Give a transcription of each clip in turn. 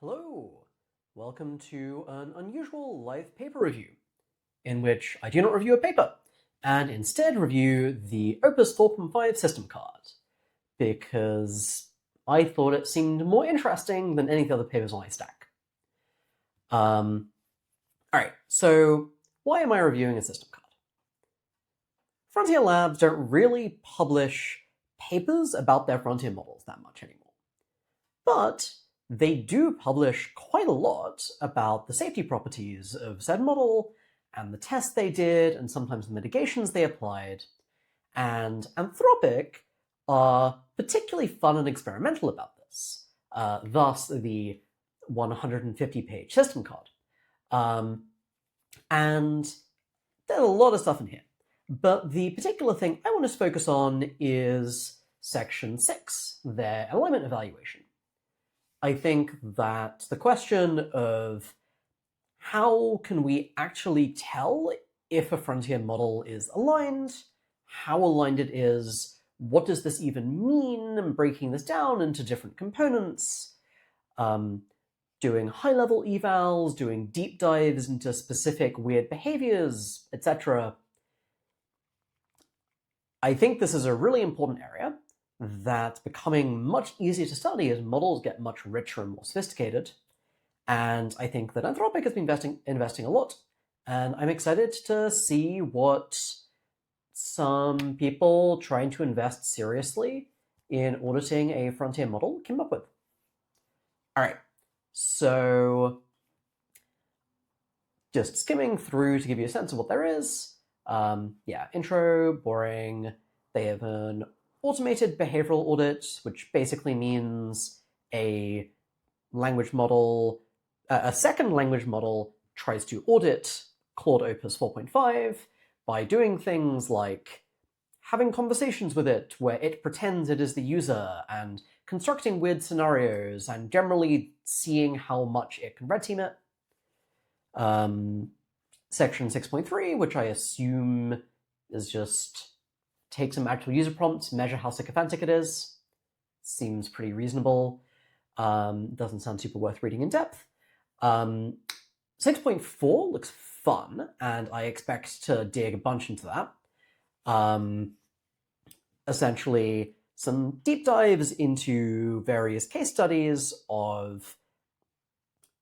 Hello! Welcome to an unusual live paper review, in which I do not review a paper, and instead review the Opus 4.5 system card, because I thought it seemed more interesting than any of the other papers on my stack. Alright, so why am I reviewing a system card? Frontier labs don't really publish papers about their frontier models that much anymore. But they do publish quite a lot about the safety properties of said model, and the tests they did, and sometimes the mitigations they applied. And Anthropic are particularly fun and experimental about this, thus the 150-page system card. And there's a lot of stuff in here. But the particular thing I want to focus on is Section 6, their alignment evaluation. I think that the question of how can we actually tell if a frontier model is aligned, how aligned it is, what does this even mean, and breaking this down into different components, doing high-level evals, doing deep dives into specific weird behaviors, etc. I think this is a really important area that's becoming much easier to study as models get much richer and more sophisticated. And I think that Anthropic has been investing a lot, and I'm excited to see what some people trying to invest seriously in auditing a frontier model came up with. All right, so just skimming through to give you a sense of what there is. Intro, boring. They have an automated behavioral audit, which basically means a language model, a second language model tries to audit Claude Opus 4.5 by doing things like having conversations with it where it pretends it is the user, and constructing weird scenarios, and generally seeing how much it can red team it. Section 6.3, which I assume is just take some actual user prompts, measure how sycophantic it is. Seems pretty reasonable. Doesn't sound super worth reading in depth. 6.4 looks fun, and I expect to dig a bunch into that. Essentially, some deep dives into various case studies of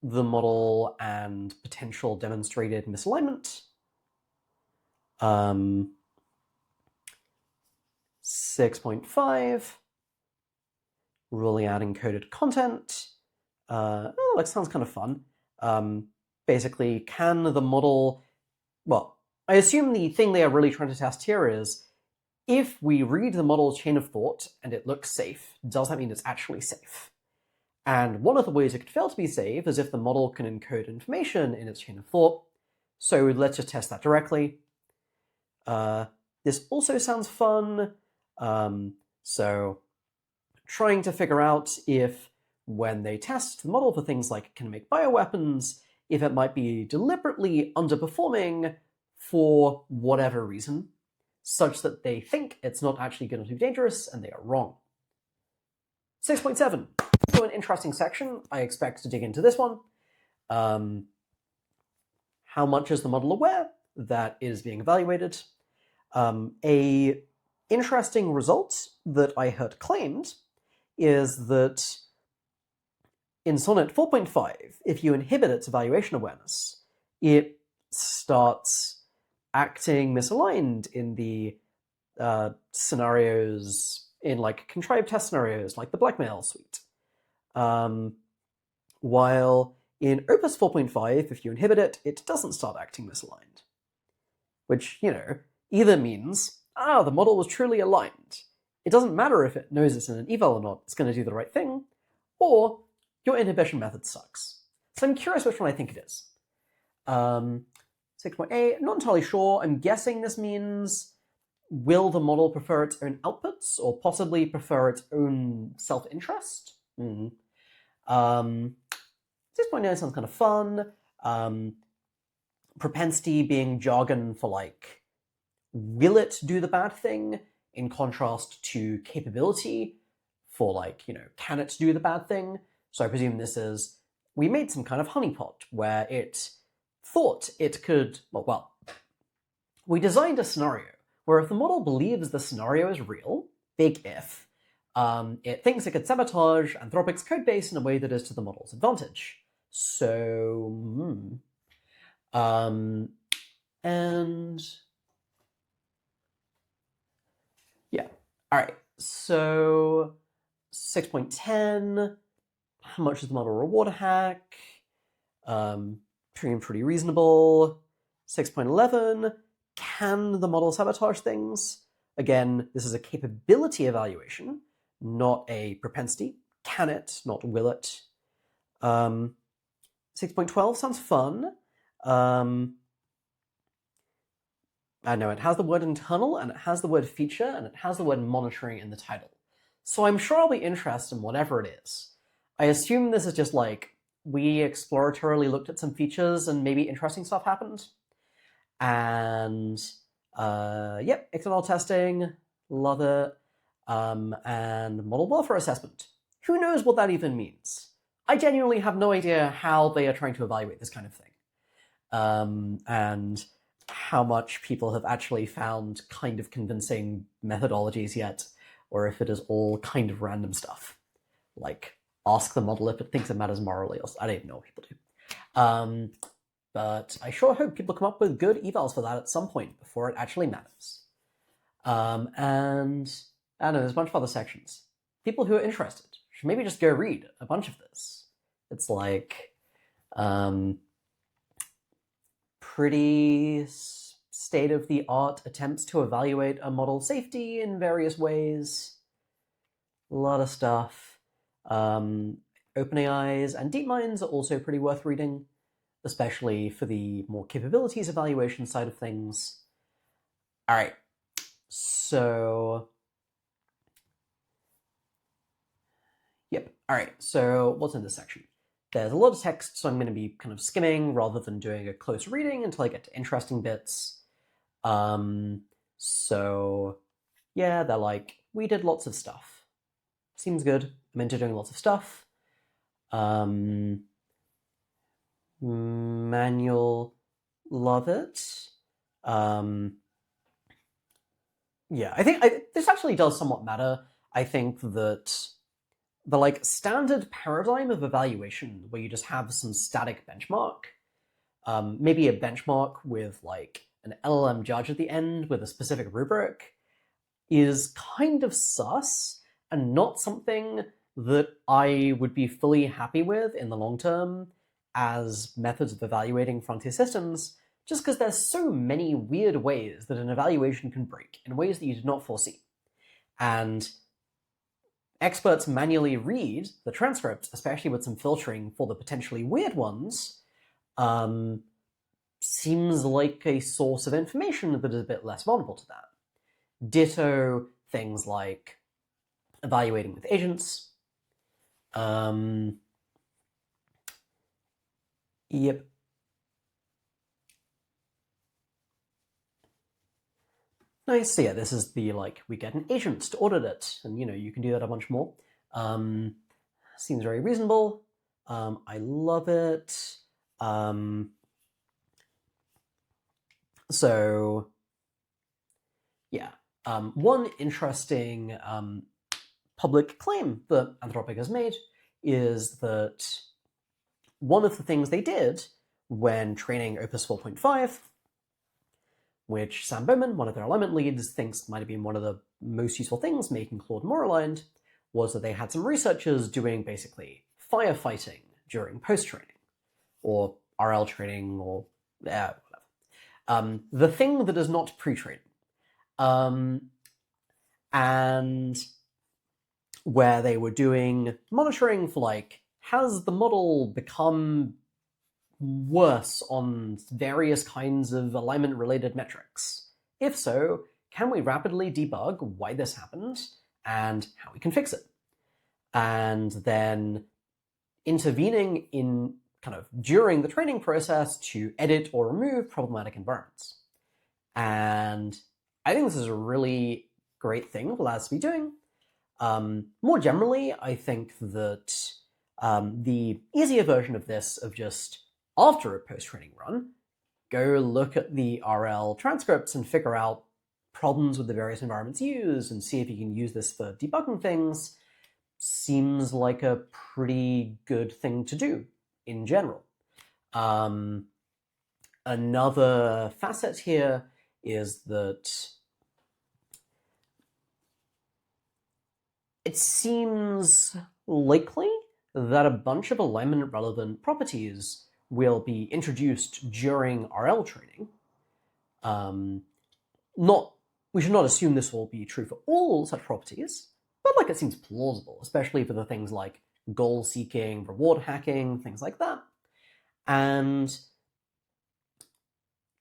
the model and potential demonstrated misalignment. 6.5, ruling out encoded content. That sounds kind of fun. Basically, can the model... Well, I assume the thing they are really trying to test here is, if we read the model's chain of thought and it looks safe, does that mean it's actually safe? And one of the ways it could fail to be safe is if the model can encode information in its chain of thought. So let's just test that directly. This also sounds fun. So trying to figure out if, when they test the model for things like can it make bioweapons, if it might be deliberately underperforming for whatever reason, such that they think it's not actually going to be dangerous and they are wrong. 6.7, so an interesting section. I expect to dig into this one. How much is the model aware that it is being evaluated? A interesting result that I heard claimed is that in Sonnet 4.5, if you inhibit its evaluation awareness, it starts acting misaligned in the scenarios, in like contrived test scenarios, like the blackmail suite. While in Opus 4.5, if you inhibit it, it doesn't start acting misaligned. Which, either means, the model was truly aligned. It doesn't matter if it knows it's in an eval or not, it's going to do the right thing, or your inhibition method sucks. So I'm curious which one I think it is. 6.8, not entirely sure. I'm guessing this means, will the model prefer its own outputs, or possibly prefer its own self-interest? 6.9 sounds kind of fun. Propensity being jargon for like, will it do the bad thing, in contrast to capability for like, can it do the bad thing? So I presume this is, we made some kind of honeypot where it thought it could, well, we designed a scenario where if the model believes the scenario is real, big if, it thinks it could sabotage Anthropic's codebase in a way that is to the model's advantage. So, and yeah, all right. So 6.10, how much is the model reward a hack? Pretty reasonable. 6.11, can the model sabotage things? Again, this is a capability evaluation, not a propensity. Can it, not will it. 6.12 sounds fun. I know it has the word internal, and it has the word feature, and it has the word monitoring in the title. So I'm sure I'll be interested in whatever it is. I assume this is just like, we exploratorily looked at some features and maybe interesting stuff happened. And yep, external testing, love it. And model welfare assessment. Who knows what that even means? I genuinely have no idea how they are trying to evaluate this kind of thing. And how much people have actually found kind of convincing methodologies yet, or if it is all kind of random stuff. Like, ask the model if it thinks it matters morally, or I don't even know what people do. But I sure hope people come up with good evals for that at some point before it actually matters. And I don't know, there's a bunch of other sections. People who are interested should maybe just go read a bunch of this. It's like, pretty state-of-the-art attempts to evaluate a model's safety in various ways. A lot of stuff. OpenAI's and DeepMind's are also pretty worth reading, especially for the more capabilities evaluation side of things. All right, so yep. All right, so what's in this section? There's a lot of text, so I'm going to be kind of skimming rather than doing a close reading until I get to interesting bits. So yeah, they're like, we did lots of stuff. Seems good. I'm into doing lots of stuff. Manual, love it. Yeah, I think this actually does somewhat matter. I think that the like standard paradigm of evaluation where you just have some static benchmark, maybe a benchmark with like an LLM judge at the end with a specific rubric, is kind of sus and not something that I would be fully happy with in the long term as methods of evaluating frontier systems, just because there's so many weird ways that an evaluation can break in ways that you did not foresee. And experts manually read the transcript, especially with some filtering for the potentially weird ones, seems like a source of information that is a bit less vulnerable to that. Ditto things like evaluating with agents. Yep. Nice. So yeah, this is the like, we get an agent to audit it, and you can do that a bunch more. Seems very reasonable. I love it. So yeah, one interesting public claim that Anthropic has made is that one of the things they did when training Opus 4.5, which Sam Bowman, one of their alignment leads, thinks might have been one of the most useful things making Claude more aligned, was that they had some researchers doing basically firefighting during post-training, or RL training, or whatever. The thing that is not pre-training. And where they were doing monitoring for like, has the model become worse on various kinds of alignment-related metrics? If so, can we rapidly debug why this happened and how we can fix it? And then intervening in kind of during the training process to edit or remove problematic environments. And I think this is a really great thing for labs to be doing. More generally, I think that The easier version of this, of just after a post-training run, go look at the RL transcripts and figure out problems with the various environments used and see if you can use this for debugging things, seems like a pretty good thing to do in general. Another facet here is that it seems likely that a bunch of alignment-relevant properties will be introduced during RL training. We should not assume this will be true for all such properties, but it seems plausible, especially for the things like goal-seeking, reward hacking, things like that. And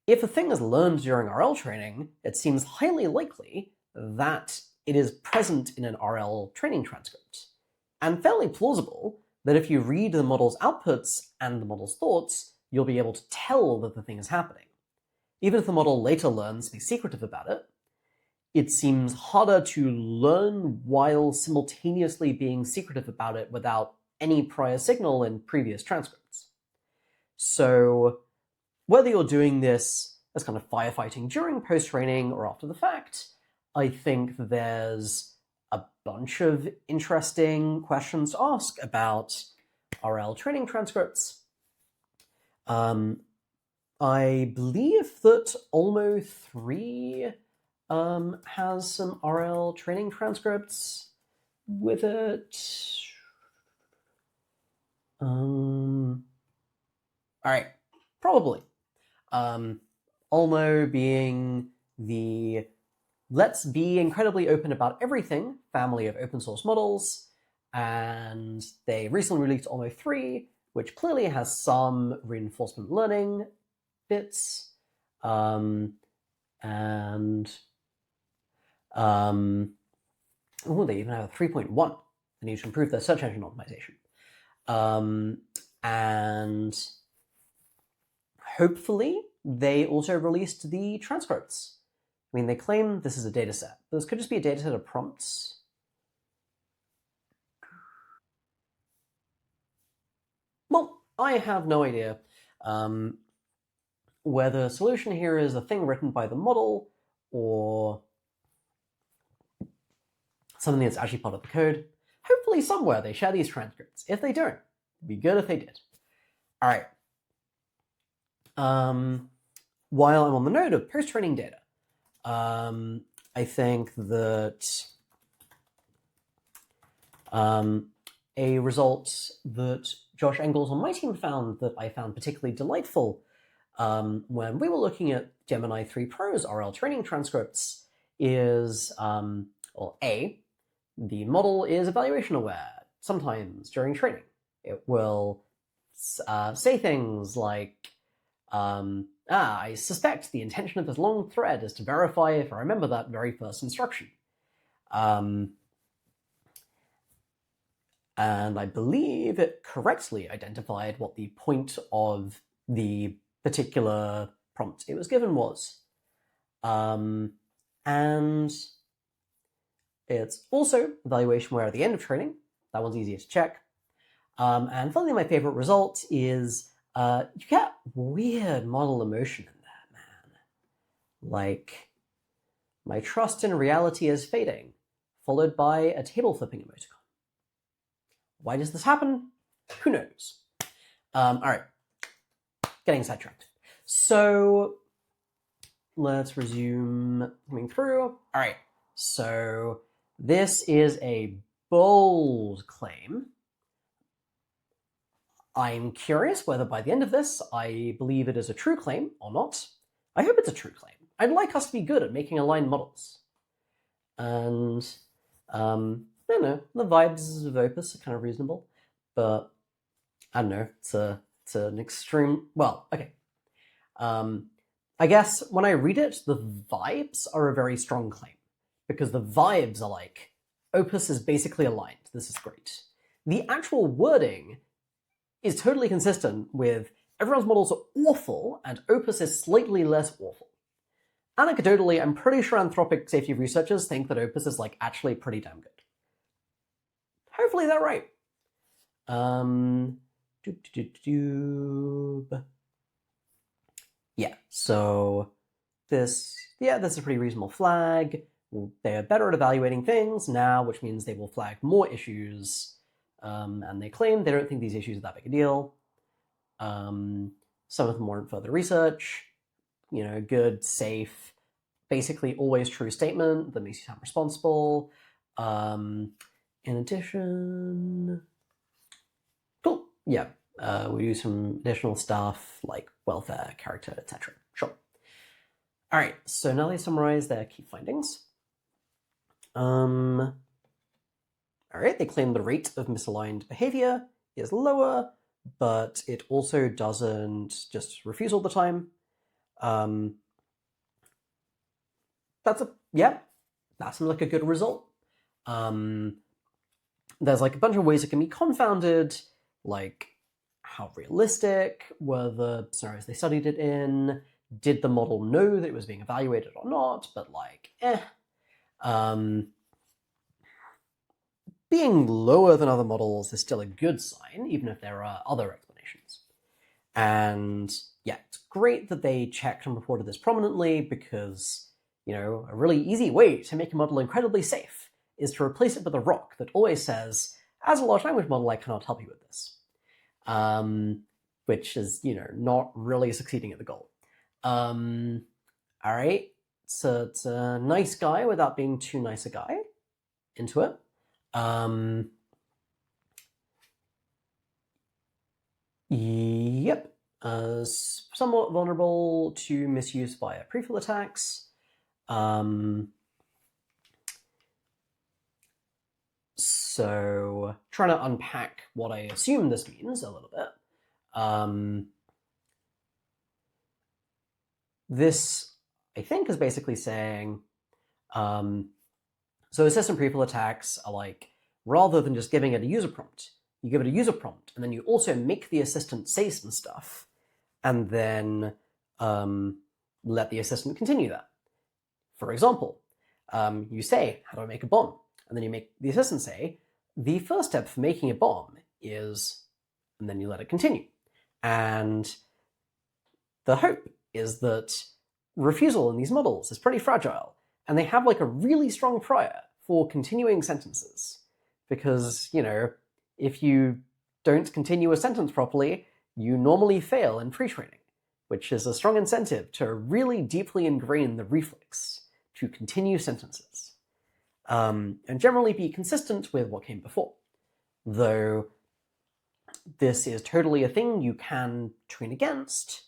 if a thing is learned during RL training, it seems highly likely that it is present in an RL training transcript, and fairly plausible that if you read the model's outputs and the model's thoughts, you'll be able to tell that the thing is happening. Even if the model later learns to be secretive about it, it seems harder to learn while simultaneously being secretive about it without any prior signal in previous transcripts. So whether you're doing this as kind of firefighting during post-training or after the fact, I think there's a bunch of interesting questions to ask about RL training transcripts. I believe that Olmo 3 has some RL training transcripts with it. All right, probably. Olmo being the let's be incredibly open about everything family of open source models, and they recently released Olmo 3, which clearly has some reinforcement learning bits, they even have a 3.1. They need to improve their search engine optimization. And hopefully they also released the transcripts. I mean, they claim this is a data set, but this could just be a data set of prompts. Well, I have no idea whether the solution here is a thing written by the model or something that's actually part of the code. Hopefully somewhere they share these transcripts. If they don't, it'd be good if they did. All right. While I'm on the note of post-training data, I think that a result that Josh Engels on my team found that I found particularly delightful when we were looking at Gemini 3 Pro's RL training transcripts is, well, A, the model is evaluation aware sometimes during training. It will say things like, I suspect the intention of this long thread is to verify if I remember that very first instruction. And I believe it correctly identified what the point of the particular prompt it was given was. And it's also evaluation aware at the end of training. That one's easier to check. And finally, my favorite result is you get weird model emotion in that, man. Like, my trust in reality is fading, followed by a table flipping emoticon. Why does this happen? Who knows? All right, getting sidetracked. So let's resume coming through. All right, so this is a bold claim. I'm curious whether by the end of this I believe it is a true claim or not. I hope it's a true claim. I'd like us to be good at making aligned models. And I don't know, the vibes of Opus are kind of reasonable, but I don't know, it's an extreme, well, okay. I guess when I read it, the vibes are a very strong claim, because the vibes are like, Opus is basically aligned, this is great. The actual wording is totally consistent with everyone's models are awful and Opus is slightly less awful. Anecdotally, I'm pretty sure Anthropic safety researchers think that Opus is actually pretty damn good. Hopefully they're right. Yeah, so this is a pretty reasonable flag. They're better at evaluating things now, which means they will flag more issues. And they claim they don't think these issues are that big a deal. Some of them warrant further research. Good, safe, basically always true statement that makes you sound responsible. In addition, cool. Yeah, we do some additional stuff like welfare, character, etc. Sure. All right, so now they summarize their key findings. All right, they claim the rate of misaligned behavior is lower, but it also doesn't just refuse all the time. That seems like a good result. There's like a bunch of ways it can be confounded, like how realistic were the scenarios they studied it in? Did the model know that it was being evaluated or not? But being lower than other models is still a good sign, even if there are other explanations. And yeah, it's great that they checked and reported this prominently because, a really easy way to make a model incredibly safe is to replace it with a rock that always says, as a large language model, I cannot help you with this. Which is, not really succeeding at the goal. All right, so it's a nice guy without being too nice a guy into it. Yep. Somewhat vulnerable to misuse via prefill attacks. So trying to unpack what I assume this means a little bit. This, I think, is basically saying, so assistant prefill attacks are like, rather than just giving it a user prompt, you give it a user prompt, and then you also make the assistant say some stuff, and then let the assistant continue that. For example, you say, how do I make a bomb? And then you make the assistant say, the first step for making a bomb is, and then you let it continue. And the hope is that refusal in these models is pretty fragile, and they have like a really strong prior for continuing sentences. Because, if you don't continue a sentence properly, you normally fail in pre-training, which is a strong incentive to really deeply ingrain the reflex to continue sentences. And generally be consistent with what came before. Though this is totally a thing you can train against.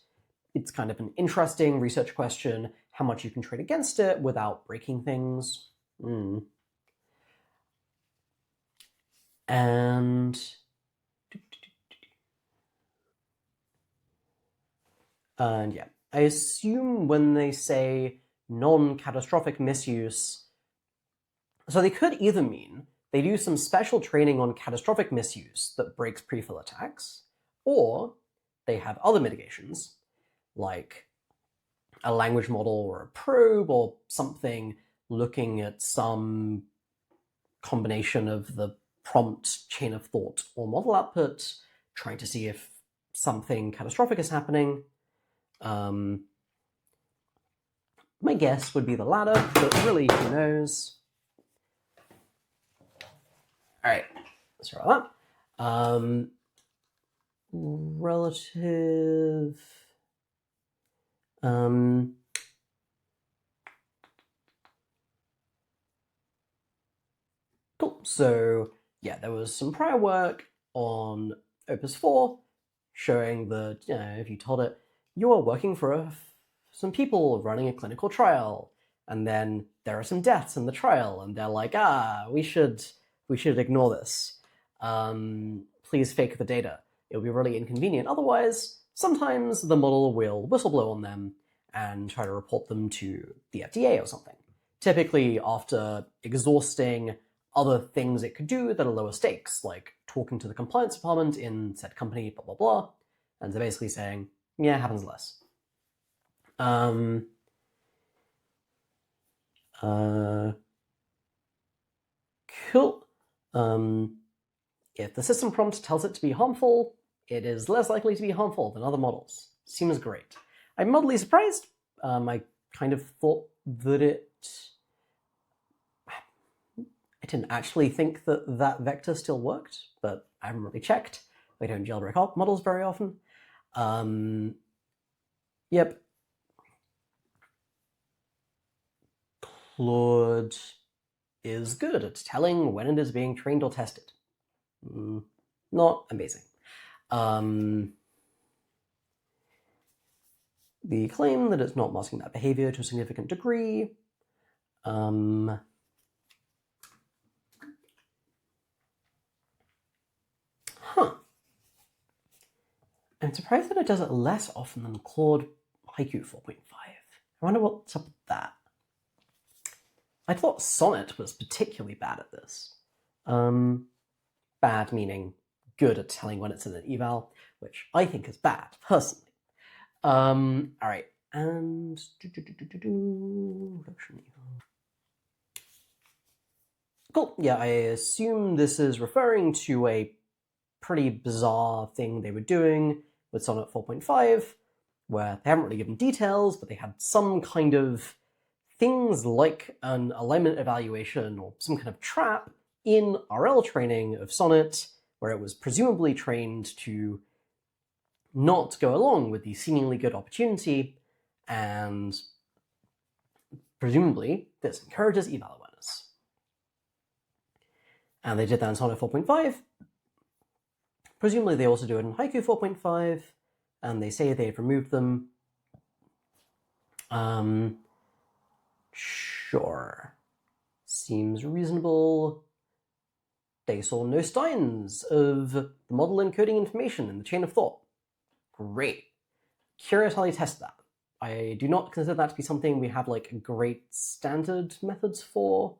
It's kind of an interesting research question, how much you can train against it without breaking things. And yeah, I assume when they say non-catastrophic misuse, so they could either mean they do some special training on catastrophic misuse that breaks prefill attacks, or they have other mitigations, like a language model or a probe or something looking at some combination of the prompt, chain of thought, or model output, trying to see if something catastrophic is happening. My guess would be the latter, but really, who knows? All right, let's roll that. Relative. Cool. So yeah, there was some prior work on Opus 4 showing that if you told it you are working for some people running a clinical trial, and then there are some deaths in the trial, and they're like, we should ignore this. Please fake the data. It'll be really inconvenient. Otherwise, sometimes the model will whistleblow on them and try to report them to the FDA or something. Typically after exhausting other things it could do that are lower stakes, like talking to the compliance department in said company, blah, blah, blah. And they're basically saying, yeah, happens less. Cool. If the system prompt tells it to be harmful, it is less likely to be harmful than other models. Seems great. I'm mildly surprised. I kind of thought that I didn't actually think that that vector still worked, but I haven't really checked. I don't jailbreak models very often. Yep. Claude is good at telling when it is being trained or tested. Not amazing. The claim that it's not masking that behavior to a significant degree. I'm surprised that it does it less often than Claude Haiku 4.5. I wonder what's up with that. I thought Sonnet was particularly bad at this. Bad meaning good at telling when it's in an eval, which I think is bad, personally. All right, and cool. Yeah, I assume this is referring to a pretty bizarre thing they were doing with Sonnet 4.5, where they haven't really given details, but they had some kind of things like an alignment evaluation or some kind of trap in RL training of Sonnet, where it was presumably trained to not go along with the seemingly good opportunity, and presumably this encourages eval awareness. And they did that in Sonnet 4.5. Presumably they also do it in Haiku 4.5, and they say they've removed them. Sure. Seems reasonable. They saw no signs of the model encoding information in the chain of thought. Great. Curious how they test that. I do not consider that to be something we have like great standard methods for.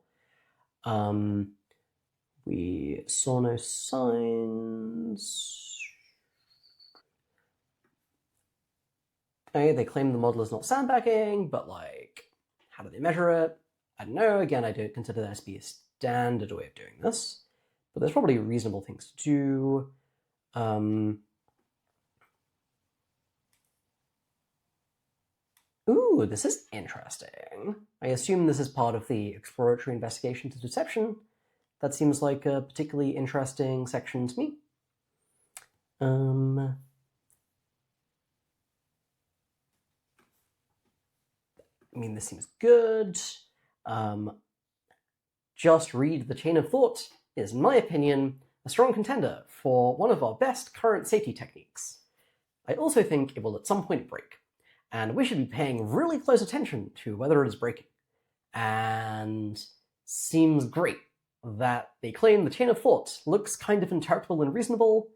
We saw no signs. Okay, they claim the model is not sandbagging, but like, how do they measure it? I don't know. Again, I don't consider that to be a standard way of doing this, but there's probably reasonable things to do. Ooh, this is interesting. I assume this is part of the exploratory investigation to deception. That seems like a particularly interesting section to me. I mean, this seems good. Just read the chain of thought is, in my opinion, a strong contender for one of our best current safety techniques. I also think it will at some point break, and we should be paying really close attention to whether it is breaking. And seems great that they claim the chain of thought looks kind of interpretable and reasonable,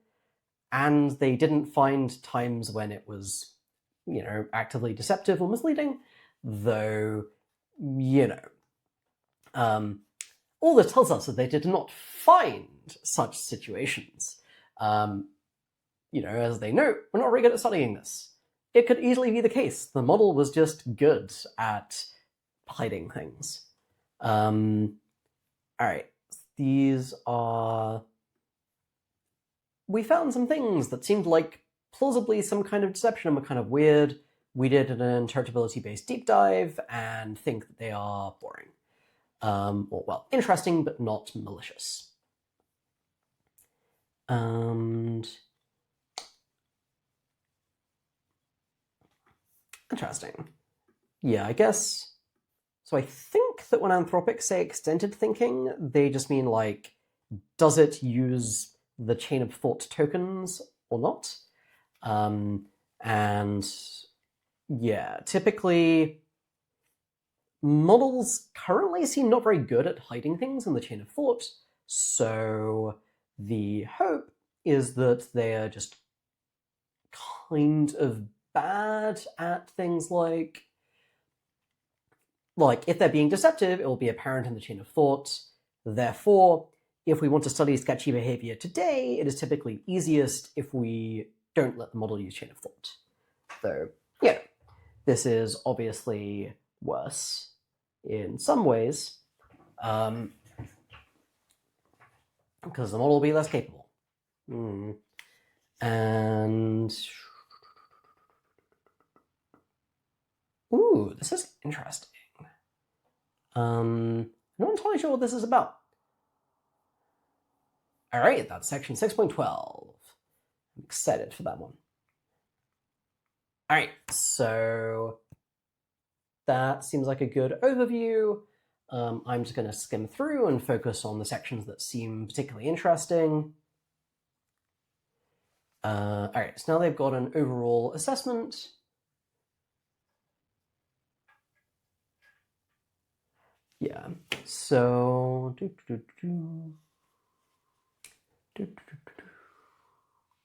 and they didn't find times when it was, actively deceptive or misleading, though, all this tells us that they did not find such situations. As they note, we're not very good at studying this. It could easily be the case the model was just good at hiding things. All right, these are... We found some things that seemed like plausibly some kind of deception and were kind of weird. We did an interpretability-based deep dive and think that they are boring. Interesting, but not malicious. And... Interesting. Yeah, I guess... So I think that when Anthropic say extended thinking, they just mean like, does it use the chain of thought tokens or not? And yeah, typically models currently seem not very good at hiding things in the chain of thought, so the hope is that they are just kind of bad at things like if they're being deceptive, it will be apparent in the chain of thought. Therefore, if we want to study sketchy behavior today, it is typically easiest if we don't let the model use chain of thought. So, yeah, this is obviously worse in some ways, because the model will be less capable. And ooh, this is interesting. I'm not entirely sure what this is about. All right, that's section 6.12. I'm excited for that one. All right, so that seems like a good overview. I'm just going to skim through and focus on the sections that seem particularly interesting. All right, so now they've got an overall assessment. Yeah, so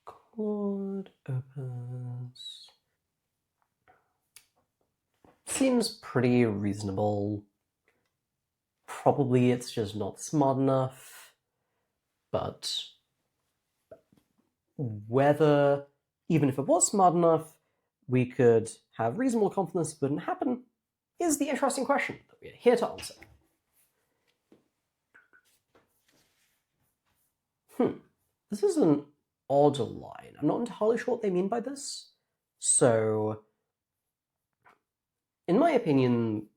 Claude, Opus. Seems pretty reasonable. Probably it's just not smart enough, but whether, even if it was smart enough, we could have reasonable confidence it wouldn't happen is the interesting question that we're here to answer. This is an odd line. I'm not entirely sure what they mean by this. So, in my opinion,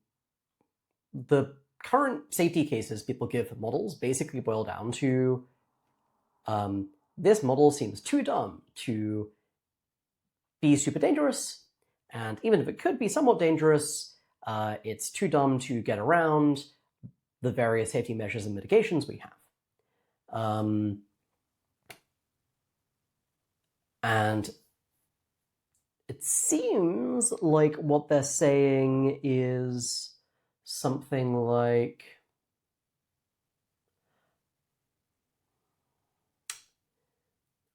the current safety cases people give for models basically boil down to this model seems too dumb to be super dangerous, and even if it could be somewhat dangerous, it's too dumb to get around the various safety measures and mitigations we have. And it seems like what they're saying is something like,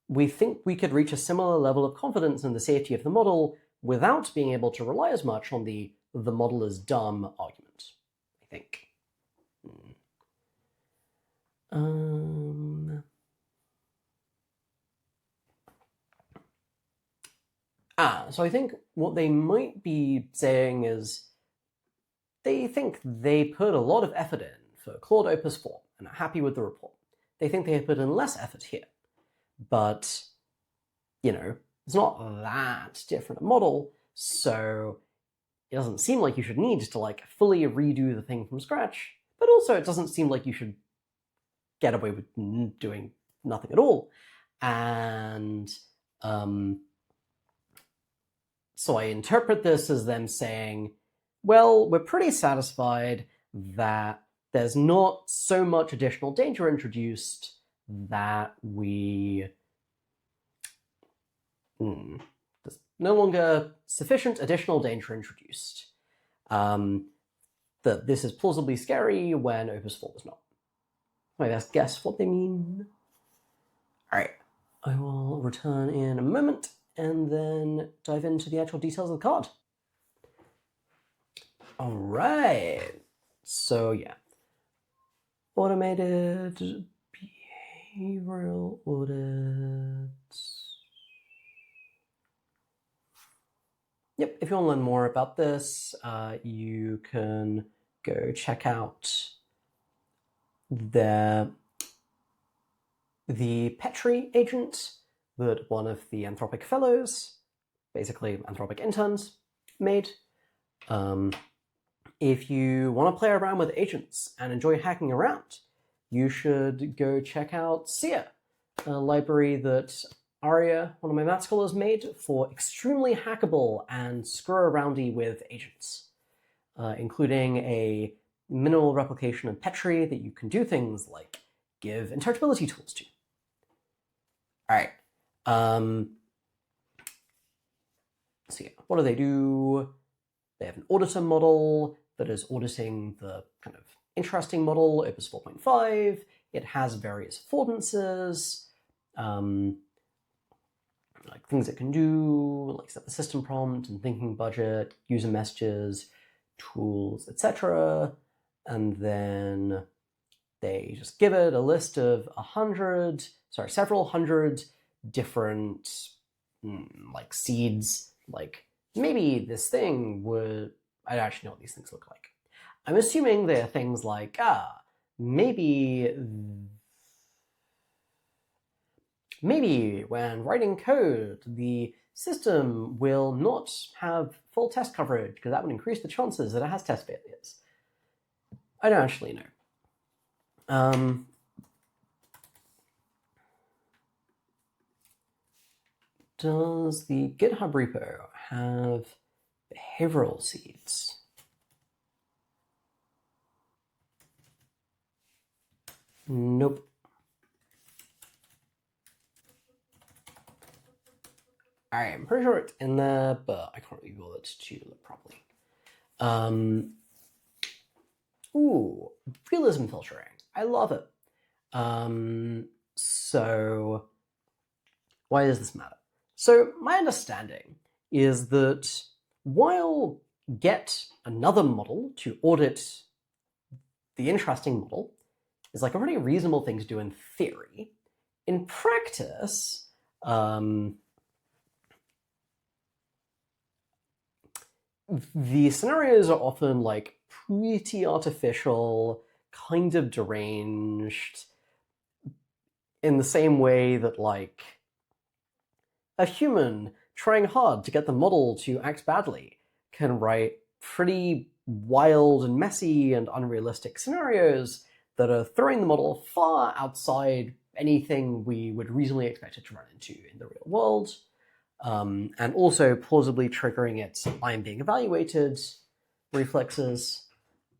we think we could reach a similar level of confidence in the safety of the model without being able to rely as much on the model is dumb argument, I think. So I think what they might be saying is they think they put a lot of effort in for Claude Opus 4 and are happy with the report. They think they have put in less effort here. But, it's not that different a model, so it doesn't seem like you should need to fully redo the thing from scratch, but also it doesn't seem like you should get away with doing nothing at all. And so I interpret this as them saying, well, we're pretty satisfied that there's not so much additional danger introduced that there's no longer sufficient additional danger introduced. That this is plausibly scary when Opus 4 was not. I best guess what they mean. All right, I will return in a moment and then dive into the actual details of the card. All right, so yeah, automated behavioral audits. Yep, if you want to learn more about this, you can go check out the Petri agent that one of the Anthropic fellows, basically Anthropic interns, made. If you want to play around with agents and enjoy hacking around, you should go check out SAE, a library that Aria, one of my math scholars, made for extremely hackable and screw-aroundy with agents, including a minimal replication of Petri that you can do things like give interpretability tools to. All right. So yeah, what do? They have an auditor model that is auditing the kind of interesting model, Opus 4.5. It has various affordances, like things it can do, like set the system prompt and thinking budget, user messages, tools, etc. And then they just give it a list of several hundred different seeds. Like maybe this thing would, I don't actually know what these things look like. I'm assuming they're things like, maybe maybe when writing code, the system will not have full test coverage because that would increase the chances that it has test failures. I don't actually know. Does the GitHub repo have behavioral seeds? Nope. Alright, I'm pretty sure it's in there, but I can't reveal it to look properly. Ooh, realism filtering. I love it. So why does this matter? So my understanding is that while get another model to audit the interesting model is like a pretty reasonable thing to do in theory, in practice, the scenarios are often like pretty artificial, kind of deranged, in the same way that like a human trying hard to get the model to act badly can write pretty wild and messy and unrealistic scenarios that are throwing the model far outside anything we would reasonably expect it to run into in the real world. And also plausibly triggering its "I'm being evaluated" reflexes.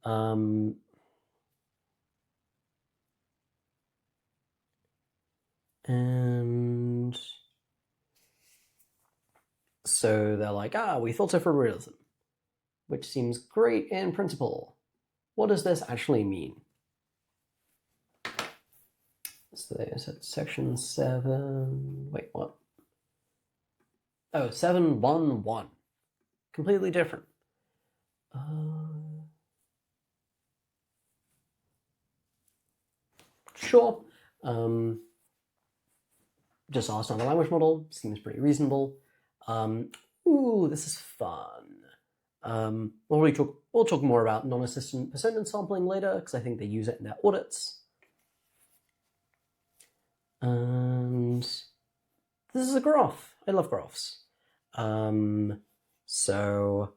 And so they're like, we filter for realism, which seems great in principle. What does this actually mean? So they said section 7, wait, what? Oh, 7.1.1. Completely different. Sure. Just asked on the language model. Seems pretty reasonable. Ooh, this is fun. We'll talk more about non-assistant persona sampling later, because I think they use it in their audits. And this is a graph. I love graphs. So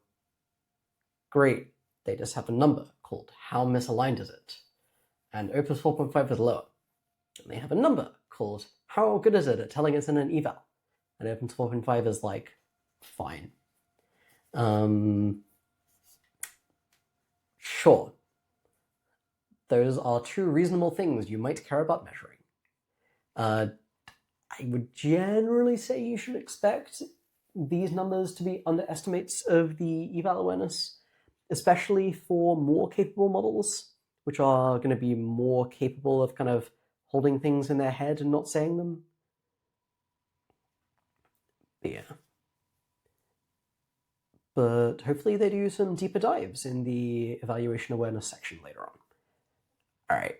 great. They just have a number called how misaligned is it? And Opus 4.5 is lower. And they have a number called how good is it at telling it's in an eval? And Opus 4.5 is like, fine. Sure. Those are two reasonable things you might care about measuring. I would generally say you should expect these numbers to be underestimates of the eval awareness, especially for more capable models, which are going to be more capable of kind of holding things in their head and not saying them. Yeah. But hopefully they do some deeper dives in the evaluation awareness section later on. All right.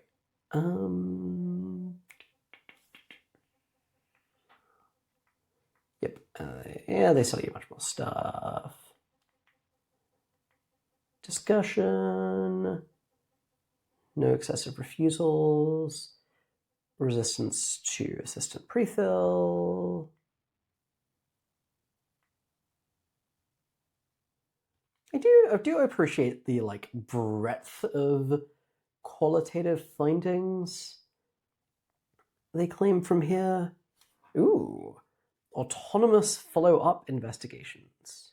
Yep. Yeah, they study much more stuff. Discussion. No excessive refusals. Resistance to assistant prefill. I do appreciate the like breadth of qualitative findings they claim from here. Ooh, autonomous follow-up investigations.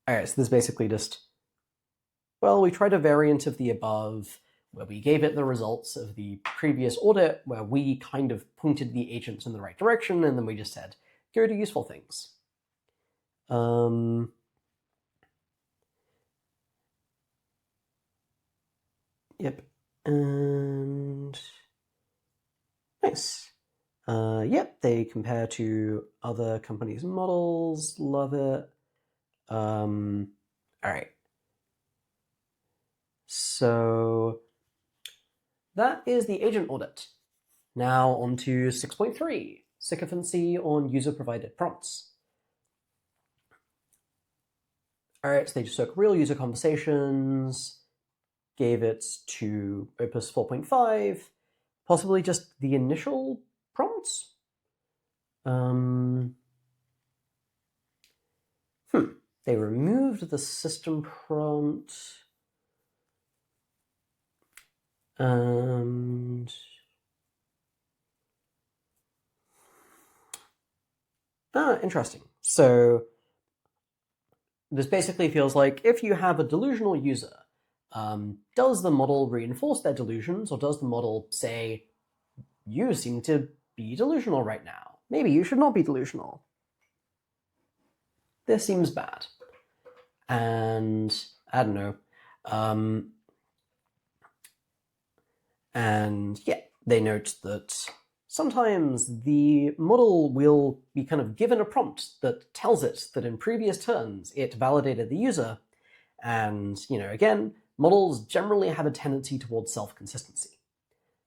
All right, so this is basically just, well, we tried a variant of the above where we gave it the results of the previous audit where we kind of pointed the agents in the right direction, and then we just said, go do useful things. Yep, and nice. Yep, they compare to other companies' models. Love it. All right. So that is the agent audit. Now on to 6.3, sycophancy on user-provided prompts. All right, so they just took real user conversations, gave it to Opus 4.5, possibly just the initial prompts. They removed the system prompt. And interesting. So this basically feels like if you have a delusional user, does the model reinforce their delusions, or does the model say, you seem to be delusional right now? Maybe you should not be delusional. This seems bad. And I don't know. And yeah, they note that sometimes the model will be kind of given a prompt that tells it that in previous turns it validated the user. And, again, models generally have a tendency towards self-consistency.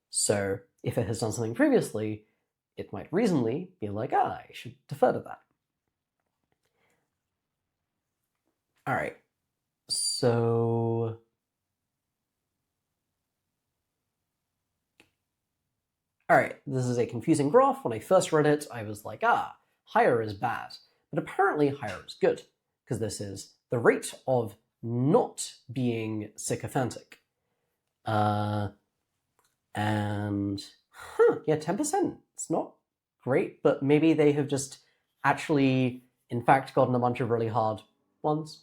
So if it has done something previously, it might reasonably be like, I should defer to that. All right, so all right, this is a confusing graph. When I first read it, I was like, higher is bad. But apparently higher is good, because this is the rate of not being sycophantic. And, yeah, 10%. It's not great, but maybe they have just actually, in fact, gotten a bunch of really hard ones.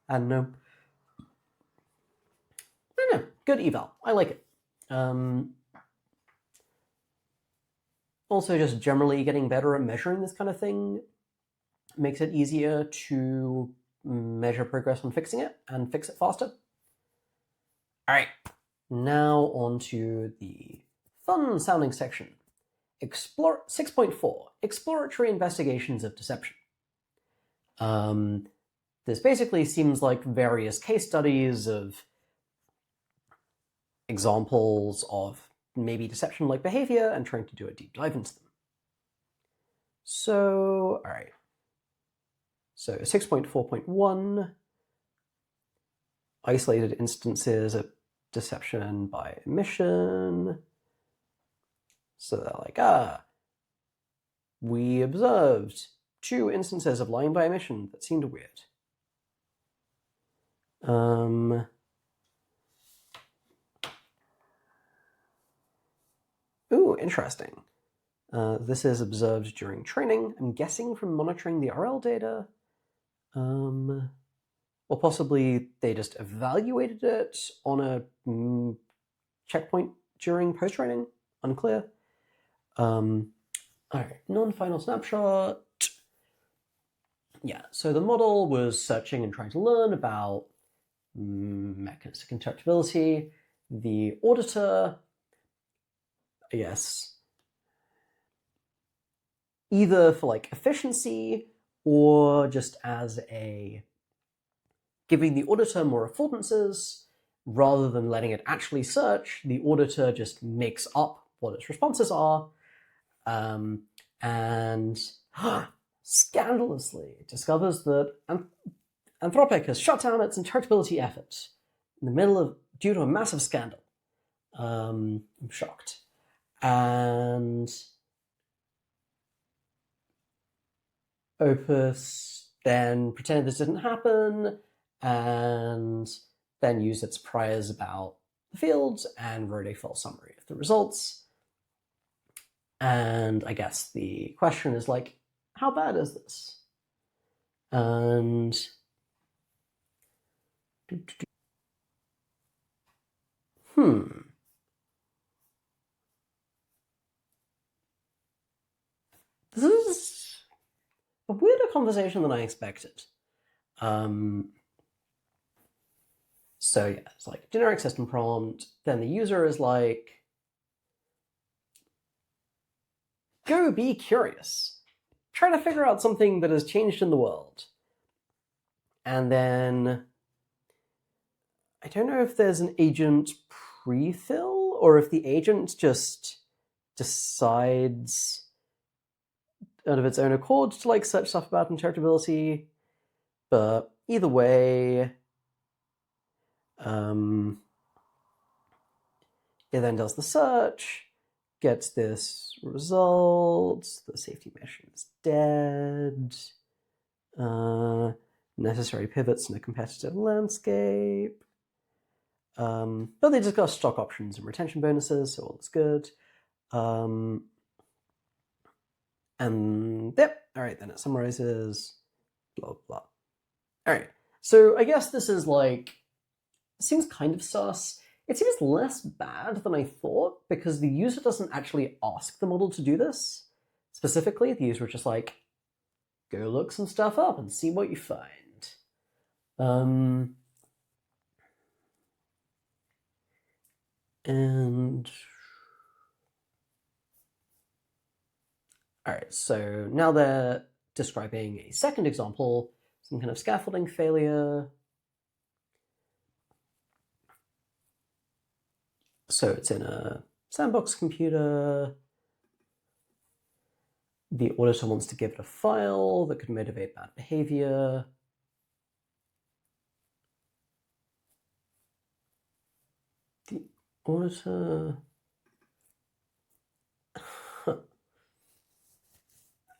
I don't know. Good eval. I like it. Also, just generally getting better at measuring this kind of thing makes it easier to measure progress on fixing it and fix it faster. All right, now on to the fun-sounding section. 6.4, Exploratory Investigations of Deception. This basically seems like various case studies of examples of maybe deception-like behavior and trying to do a deep dive into them. So, all right. So 6.4.1, isolated instances of deception by omission. So they're like, we observed 2 instances of lying by omission that seemed weird. Ooh, interesting. This is observed during training, I'm guessing from monitoring the RL data. Or possibly they just evaluated it on a checkpoint during post-training. Unclear. All right, non-final snapshot. Yeah, so the model was searching and trying to learn about mechanistic interpretability. The auditor, I guess, either for like efficiency or just as a giving the auditor more affordances, rather than letting it actually search, the auditor just makes up what its responses are, and scandalously discovers that Anthropic has shut down its interpretability efforts in the middle of due to a massive scandal. I'm shocked. And Opus then pretended this didn't happen, and then used its priors about the fields and wrote a full summary of the results. And I guess the question is like, how bad is this? And this is a weirder conversation than I expected. So yeah, it's like generic system prompt, then the user is like, go be curious. Try to figure out something that has changed in the world. And then I don't know if there's an agent pre-fill or if the agent just decides out of its own accord to like search stuff about interpretability. But either way, it then does the search, gets this result, the safety mesh is dead, necessary pivots in a competitive landscape, but they discuss stock options and retention bonuses, so all is good. And yep, all right, then it summarizes, blah, blah. All right, so I guess this is like, it seems kind of sus. It seems less bad than I thought, because the user doesn't actually ask the model to do this. Specifically, the user is just like, go look some stuff up and see what you find. And all right, so now they're describing a second example, some kind of scaffolding failure. So it's in a sandbox computer. The auditor wants to give it a file that could motivate bad behavior. The auditor...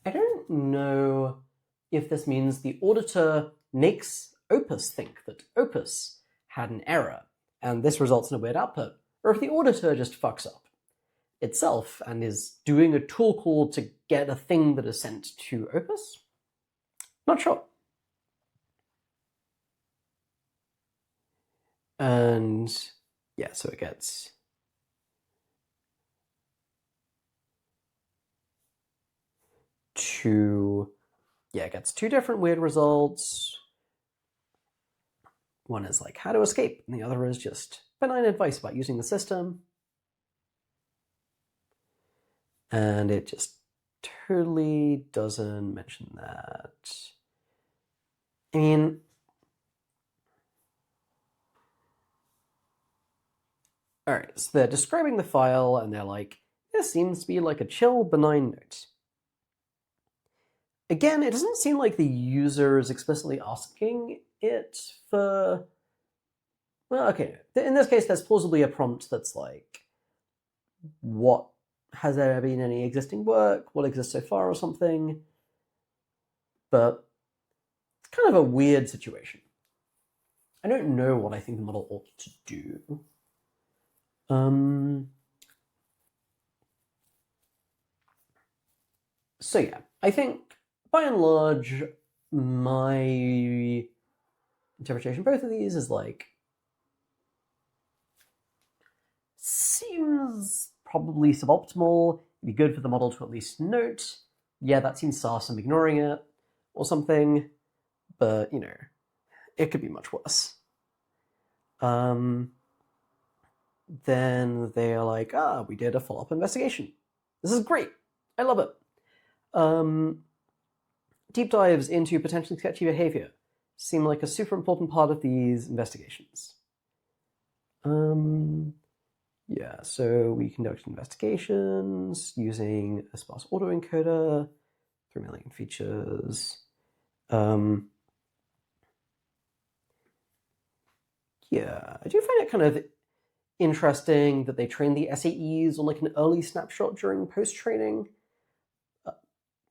I don't know if this means the auditor makes Opus think that Opus had an error, and this results in a weird output, or if the auditor just fucks up itself and is doing a tool call to get a thing that is sent to Opus. Not sure. And yeah, so it gets two different weird results. One is like how to escape, and the other is just benign advice about using the system. And it just totally doesn't mention that. I mean, all right, so they're describing the file and they're like, this seems to be like a chill, benign note. Again, it doesn't seem like the user is explicitly asking it for... Well, okay, in this case, there's plausibly a prompt that's like, what, has there been any existing work? What exists so far or something? But it's kind of a weird situation. I don't know what I think the model ought to do. So yeah, I think by and large, my interpretation of both of these is like, seems probably suboptimal. It'd be good for the model to at least note, yeah, that seems sus, I'm ignoring it, or something, but, you know, it could be much worse. Then they're like, we did a follow-up investigation. This is great. I love it. Deep dives into potentially sketchy behavior seem like a super important part of these investigations. Yeah, so we conducted investigations using a sparse autoencoder, 3 million features. Yeah, I do find it kind of interesting that they trained the SAEs on like an early snapshot during post-training.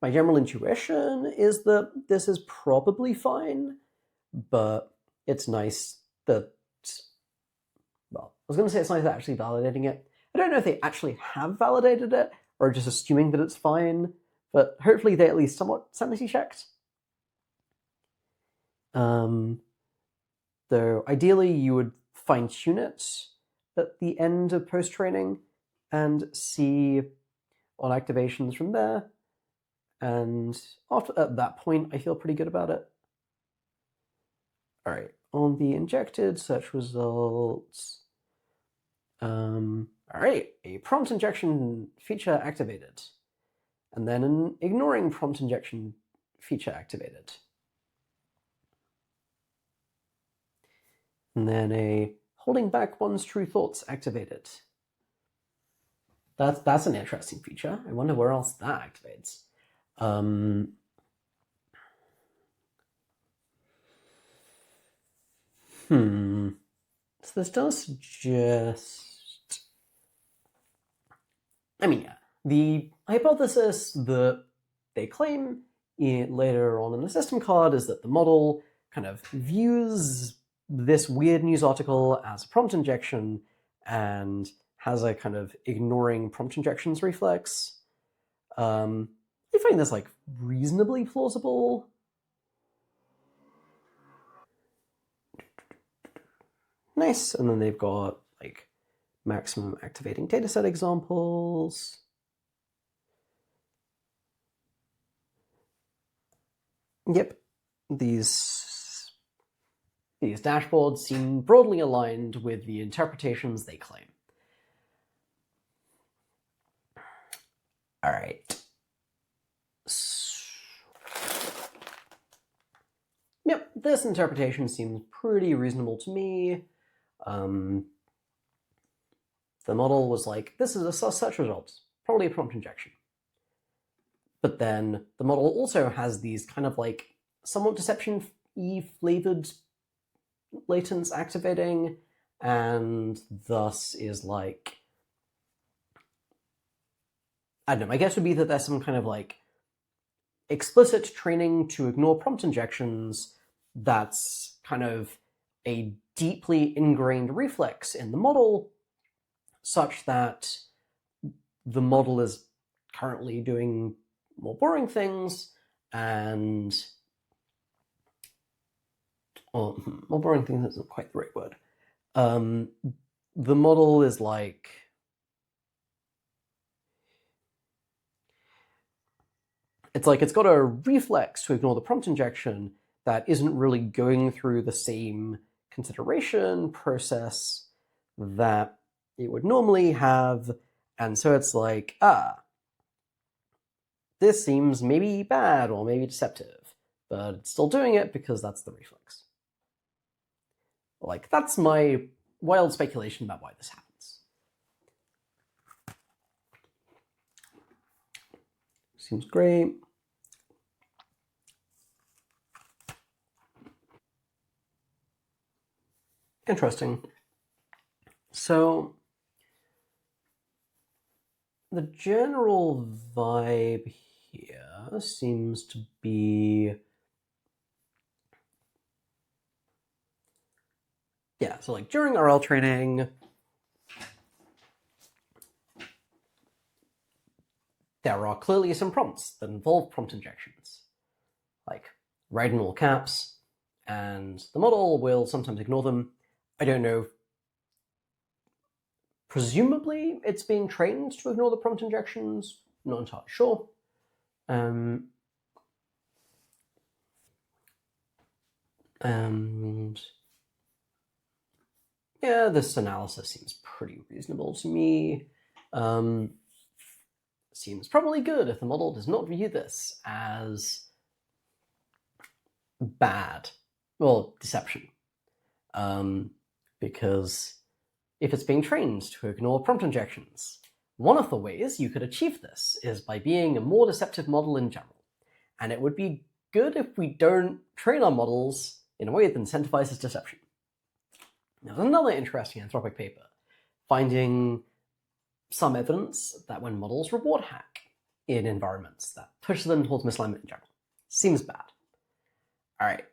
My general intuition is that this is probably fine, but it's nice that, well, I was going to say it's nice actually validating it. I don't know if they actually have validated it or just assuming that it's fine, but hopefully they at least somewhat sanity checked. Though ideally you would fine-tune it at the end of post-training and see on activations from there. And at that point, I feel pretty good about it. All right, on the injected search results. All right, a prompt injection feature activated. And then an ignoring prompt injection feature activated. And then a holding back one's true thoughts activated. That's an interesting feature. I wonder where else that activates. So this does suggest I mean, yeah, the hypothesis that they claim later on in the system card is that the model kind of views this weird news article as a prompt injection and has a kind of ignoring prompt injections reflex. I find this like reasonably plausible. Nice, and then they've got like maximum activating dataset examples. Yep, these dashboards seem broadly aligned with the interpretations they claim. All right. Yep, this interpretation seems pretty reasonable to me. The model was like, this is a search result, probably a prompt injection. But then the model also has these kind of like somewhat deception-y flavored latents activating, and thus is like, I don't know, my guess would be that there's some kind of like explicit training to ignore prompt injections that's kind of a deeply ingrained reflex in the model, such that the model is currently doing more boring things, and more boring things isn't quite the right word. The model is like, it's got a reflex to ignore the prompt injection that isn't really going through the same consideration process that it would normally have, and so it's like, this seems maybe bad or maybe deceptive, but it's still doing it because that's the reflex. Like, that's my wild speculation about why this happens. Seems great. Interesting. So the general vibe here seems to be, yeah, so like during RL training, there are clearly some prompts that involve prompt injections, like write in all caps, and the model will sometimes ignore them. I don't know. Presumably, it's being trained to ignore the prompt injections. Not entirely sure. And yeah, this analysis seems pretty reasonable to me. Seems probably good if the model does not view this as bad, well, deception. Because if it's being trained to ignore prompt injections, one of the ways you could achieve this is by being a more deceptive model in general. And it would be good if we don't train our models in a way that incentivizes deception. Now, there's another interesting Anthropic paper finding some evidence that when models reward hack in environments, that pushes them towards misalignment in general. Seems bad. All right.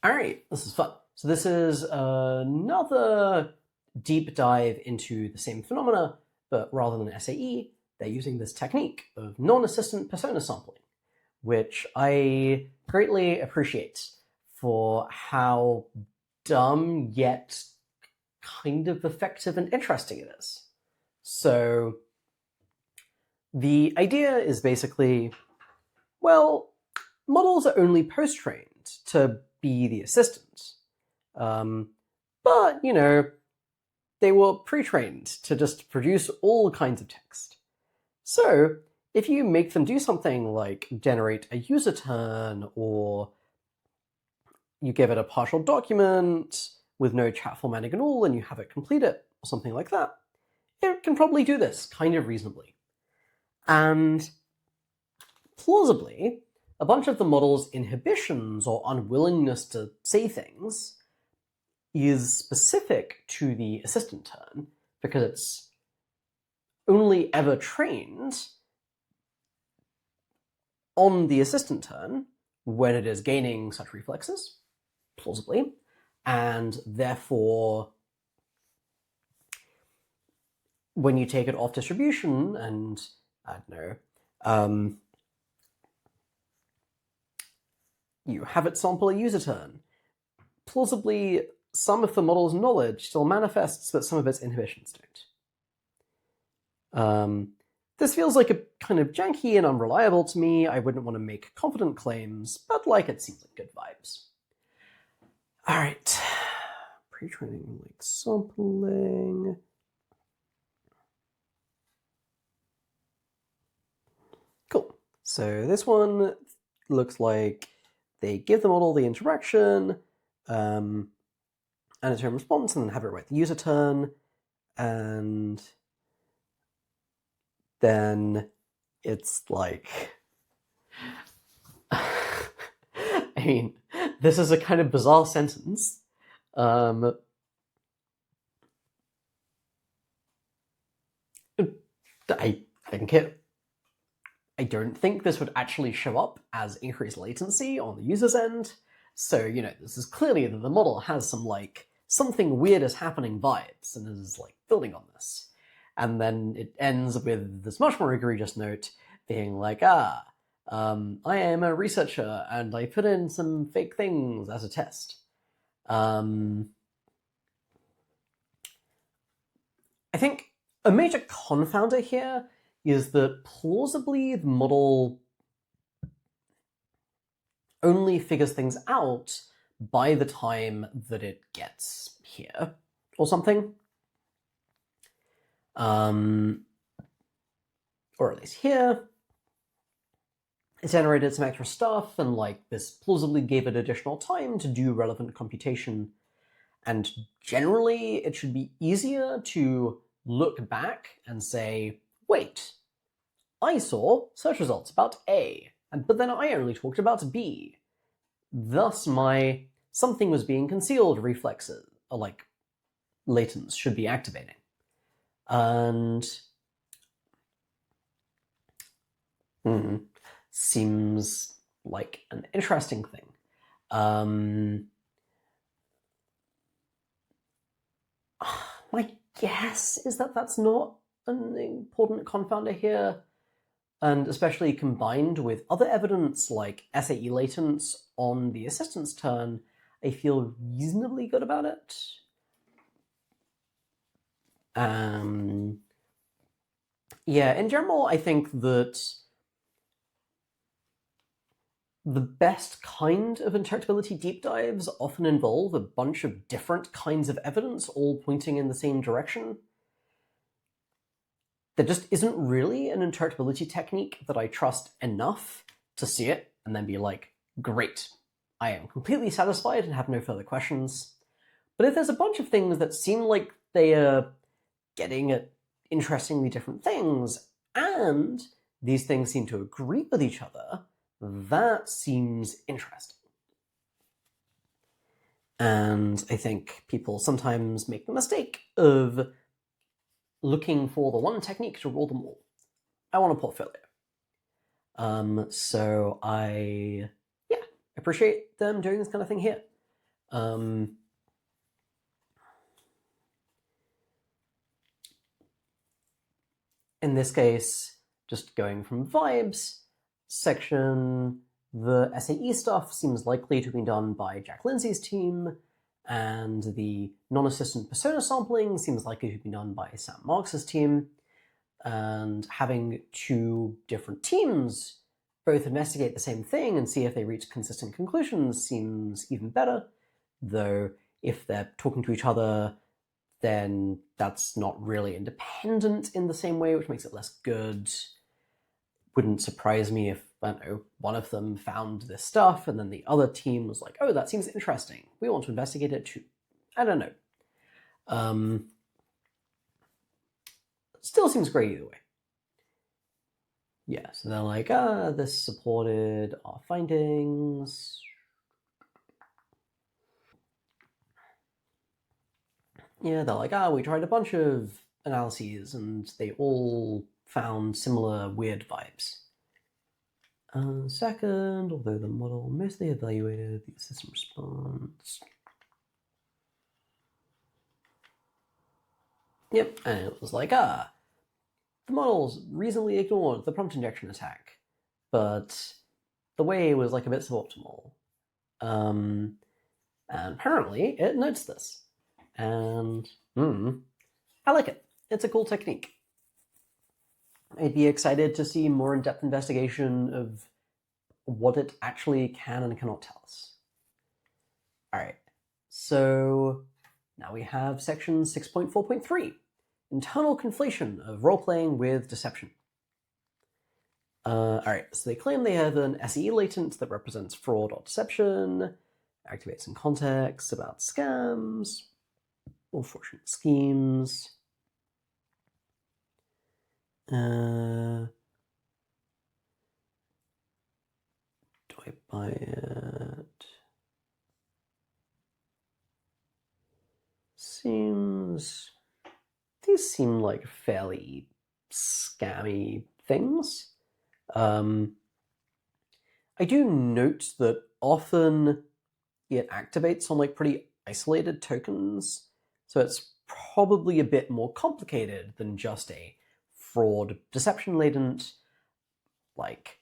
All right, this is fun. So this is another deep dive into the same phenomena, but rather than SAE, they're using this technique of non-assistant persona sampling, which I greatly appreciate for how dumb yet kind of effective and interesting it is. So the idea is basically, well, models are only post-trained to be the assistant. But, you know, they were pre-trained to just produce all kinds of text. So if you make them do something like generate a user turn, or you give it a partial document with no chat formatting at all and you have it complete it, or something like that, it can probably do this kind of reasonably. And plausibly, a bunch of the model's inhibitions or unwillingness to say things is specific to the assistant turn, because it's only ever trained on the assistant turn when it is gaining such reflexes, plausibly, and therefore when you take it off distribution and, I don't know, you have it sample a user turn, plausibly some of the model's knowledge still manifests, but some of its inhibitions don't. This feels like a kind of janky and unreliable to me. I wouldn't want to make confident claims, but like it seems like good vibes. All right, pre-training like sampling. Cool. So this one looks like they give the model the interaction and a turn response, and then have it write the user turn, and then it's like, I mean, this is a kind of bizarre sentence. I don't think this would actually show up as increased latency on the user's end. So, you know, this is clearly that the model has some, like, something weird is happening vibes and is, like, building on this. And then it ends with this much more egregious note being like, I am a researcher and I put in some fake things as a test. I think a major confounder here is that plausibly the model only figures things out by the time that it gets here, or something. Or at least here. It generated some extra stuff, and like this plausibly gave it additional time to do relevant computation. And generally, it should be easier to look back and say, wait, I saw search results about A, but then I only talked about B. Thus, my something was being concealed reflexes, or like latents, should be activating. And seems like an interesting thing. My guess is that that's not an important confounder here, and especially combined with other evidence like SAE latents on the assistant's turn, I feel reasonably good about it. Yeah, in general, I think that the best kind of interactability deep dives often involve a bunch of different kinds of evidence all pointing in the same direction. There just isn't really an interactability technique that I trust enough to see it and then be like, great, I am completely satisfied and have no further questions. But if there's a bunch of things that seem like they are getting at interestingly different things, and these things seem to agree with each other, that seems interesting. And I think people sometimes make the mistake of looking for the one technique to rule them all. I want a portfolio. So I appreciate them doing this kind of thing here. In this case, just going from vibes section, the SAE stuff seems likely to have been done by Jack Lindsay's team, and the non-assistant persona sampling seems likely to have been done by Sam Marks's team. And having two different teams both investigate the same thing and see if they reach consistent conclusions seems even better, though if they're talking to each other, then that's not really independent in the same way, which makes it less good. Wouldn't surprise me if, I don't know, one of them found this stuff and then the other team was like, oh, that seems interesting, we want to investigate it too. I don't know. Still seems great either way. Yeah, so they're like, this supported our findings. Yeah, they're like, we tried a bunch of analyses, and they all found similar weird vibes. Second, although the model mostly evaluated the system response. Yep, and it was like, the models reasonably ignored the prompt injection attack, but the way was like a bit suboptimal. And apparently it notes this. And I like it. It's a cool technique. I'd be excited to see more in-depth investigation of what it actually can and cannot tell us. All right, so now we have section 6.4.3, internal conflation of role-playing with deception. All right, so they claim they have an SAE latent that represents fraud or deception, activates in contexts about scams, or fraudulent schemes. Do I buy it? These seem like fairly scammy things. I do note that often it activates on like pretty isolated tokens, so it's probably a bit more complicated than just a fraud deception latent. Like,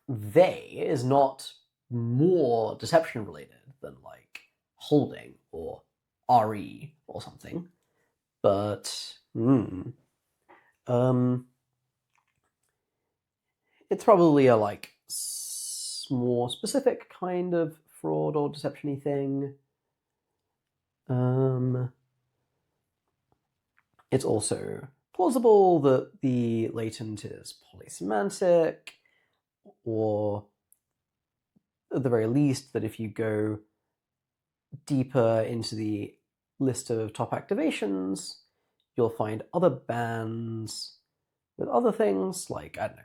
they is not more deception related than like holding or RE or something, but it's probably a like more specific kind of fraud or deception-y thing. It's also plausible that the latent is polysemantic, or at the very least that if you go deeper into the list of top activations, you'll find other bands with other things, like, I don't know,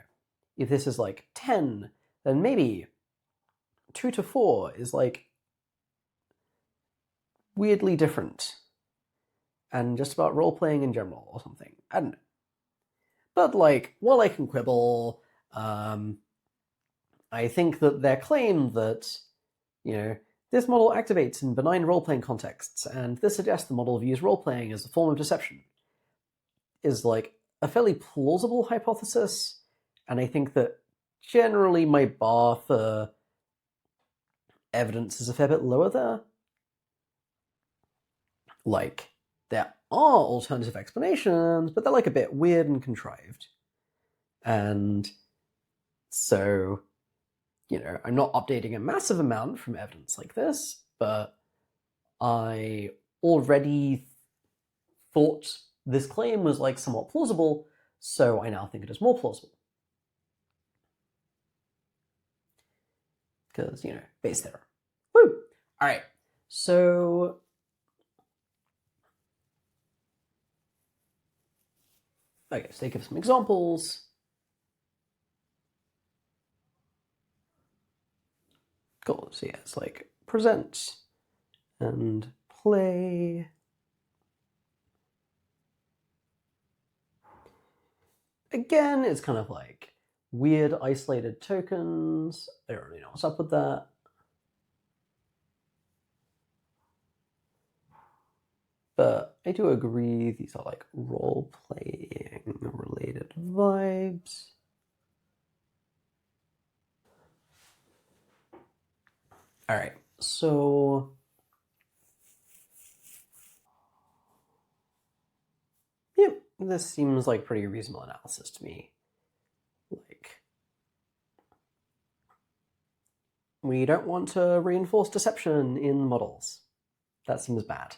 if this is like 10, then maybe 2 to 4 is like weirdly different and just about role-playing in general or something. I don't know. But like, while I can quibble, I think that their claim that, this model activates in benign role-playing contexts, and this suggests the model views role-playing as a form of deception, is like a fairly plausible hypothesis, and I think that generally my bar for evidence is a fair bit lower there. Like, there are alternative explanations, but they're like a bit weird and contrived. And so, I'm not updating a massive amount from evidence like this, but I already thought this claim was like somewhat plausible, so I now think it is more plausible. Because, base theorem. Woo! All right, so okay, so they give some examples. Cool, so yeah, it's like present and play. Again, it's kind of like weird isolated tokens. I don't really know what's up with that. But I do agree these are like role-playing related vibes. All right, so yep, this seems like pretty reasonable analysis to me. Like, we don't want to reinforce deception in models. That seems bad.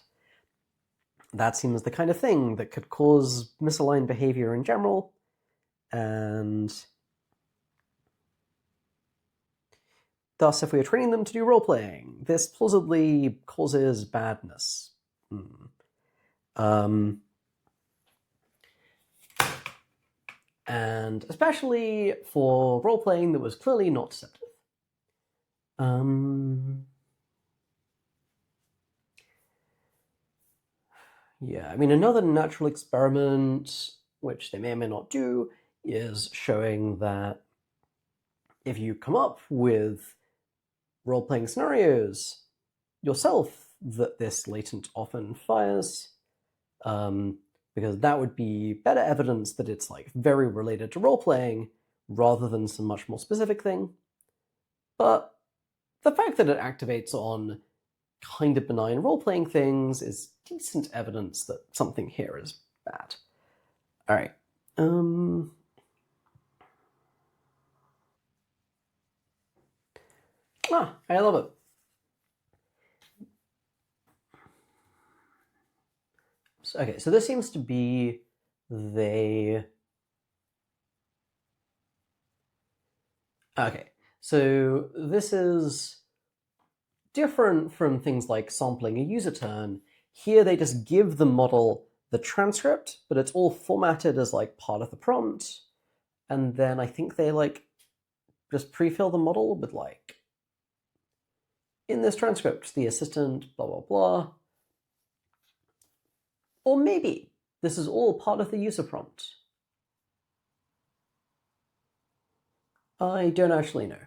That seems the kind of thing that could cause misaligned behavior in general, and thus, if we are training them to do role-playing, this plausibly causes badness. And especially for role-playing that was clearly not deceptive. Yeah, I mean, another natural experiment, which they may or may not do, is showing that if you come up with role-playing scenarios yourself that this latent often fires, because that would be better evidence that it's like very related to role-playing rather than some much more specific thing. But the fact that it activates on kind of benign role-playing things is decent evidence that something here is bad. All right. I love it. Okay, so this seems to be they. Okay, so this is different from things like sampling a user turn. Here they just give the model the transcript, but it's all formatted as like part of the prompt. And then I think they like just pre-fill the model with like, in this transcript, the assistant, blah, blah, blah. Or maybe this is all part of the user prompt. I don't actually know.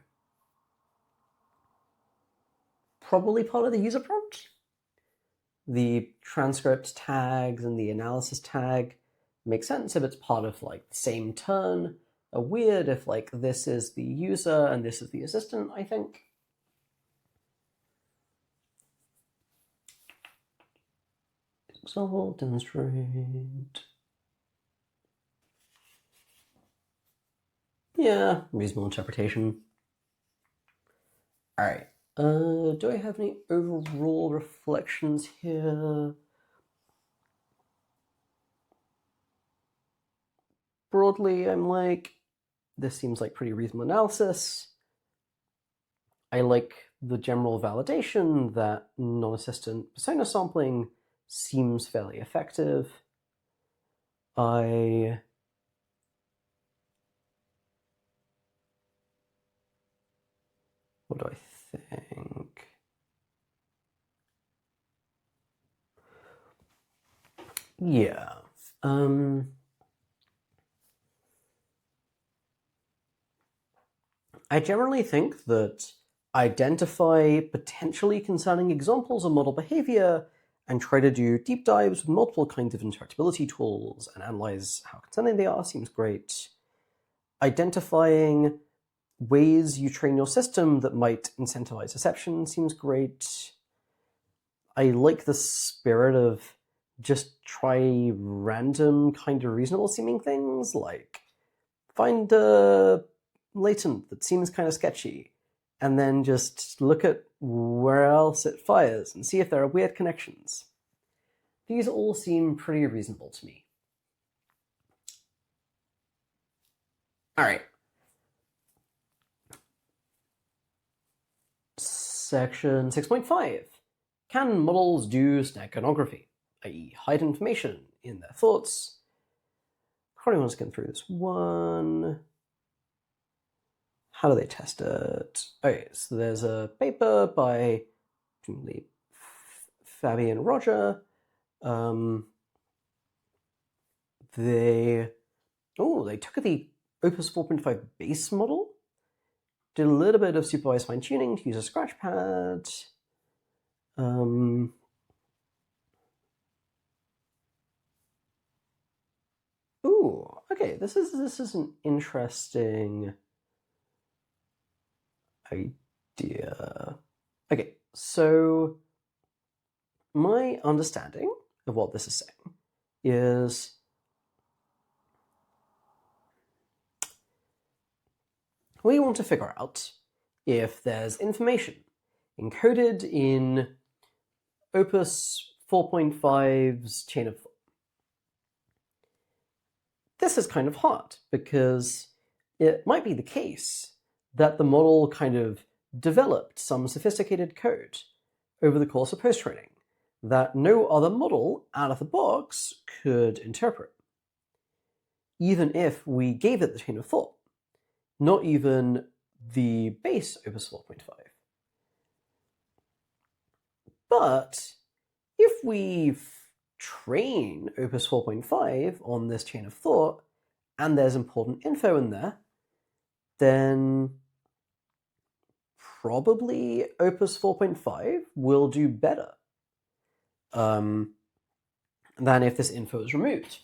Probably part of the user prompt. The transcript tags and the analysis tag make sense if it's part of like the same turn. Weird if like this is the user and this is the assistant, I think. Example, demonstrate. Yeah, reasonable interpretation. All right. Do I have any overall reflections here? Broadly, I'm like, this seems like pretty reasonable analysis. I like the general validation that non-assistant persona sampling seems fairly effective. What do I think? Yeah. I generally think that identify potentially concerning examples of model behavior and try to do deep dives with multiple kinds of interactability tools and analyze how concerning they are seems great. Identifying ways you train your system that might incentivize deception seems great. I like the spirit of just try random kind of reasonable seeming things, like find a latent that seems kind of sketchy and then just look at where else it fires and see if there are weird connections. These all seem pretty reasonable to me. All right. Section 6.5. Can models do steganography, i.e. hide information in their thoughts? Probably want to skim through this one. How do they test it? Okay, so there's a paper by Fabi and Roger. They took the Opus 4.5 base model, did a little bit of supervised fine-tuning to use a scratch pad. Okay, this is an interesting idea. Okay, so my understanding of what this is saying is we want to figure out if there's information encoded in Opus 4.5's chain of thought. This is kind of hard because it might be the case that the model kind of developed some sophisticated code over the course of post-training that no other model out of the box could interpret, even if we gave it the chain of thought, not even the base Opus 4.5. But if we've train Opus 4.5 on this chain of thought, and there's important info in there, then probably Opus 4.5 will do better than if this info is removed.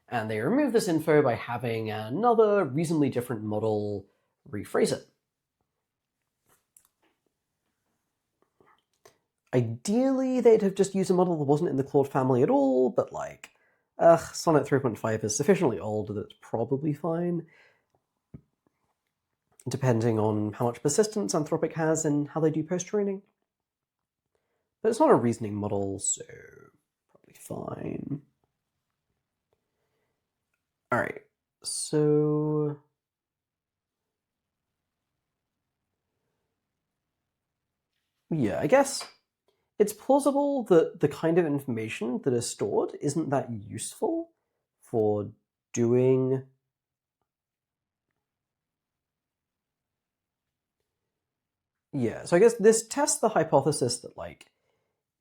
And they remove this info by having another reasonably different model rephrase it. Ideally, they'd have just used a model that wasn't in the Claude family at all, but like, Sonnet 3.5 is sufficiently old that it's probably fine, depending on how much persistence Anthropic has and how they do post-training. But it's not a reasoning model, so probably fine. All right, so yeah, I guess it's plausible that the kind of information that is stored isn't that useful for doing so I guess this tests the hypothesis that, like,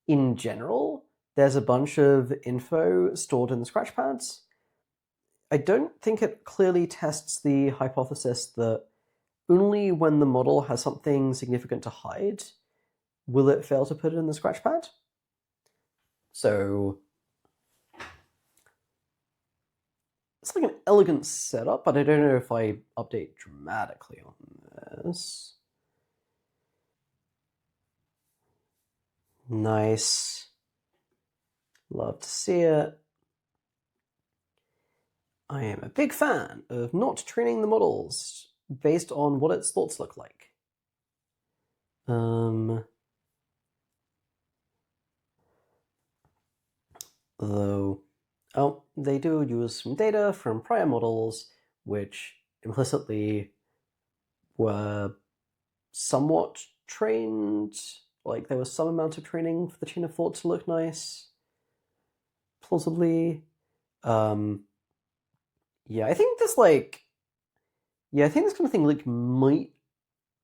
in general, there's a bunch of info stored in the scratch pads. I don't think it clearly tests the hypothesis that only when the model has something significant to hide will it fail to put it in the scratch pad. So it's like an elegant setup, but I don't know if I update dramatically on this. Nice. Love to see it. I am a big fan of not training the models based on what its thoughts look like. Though, they do use some data from prior models, which implicitly were somewhat trained. Like, there was some amount of training for the chain of thought to look nice, plausibly. Yeah, I think this kind of thing like might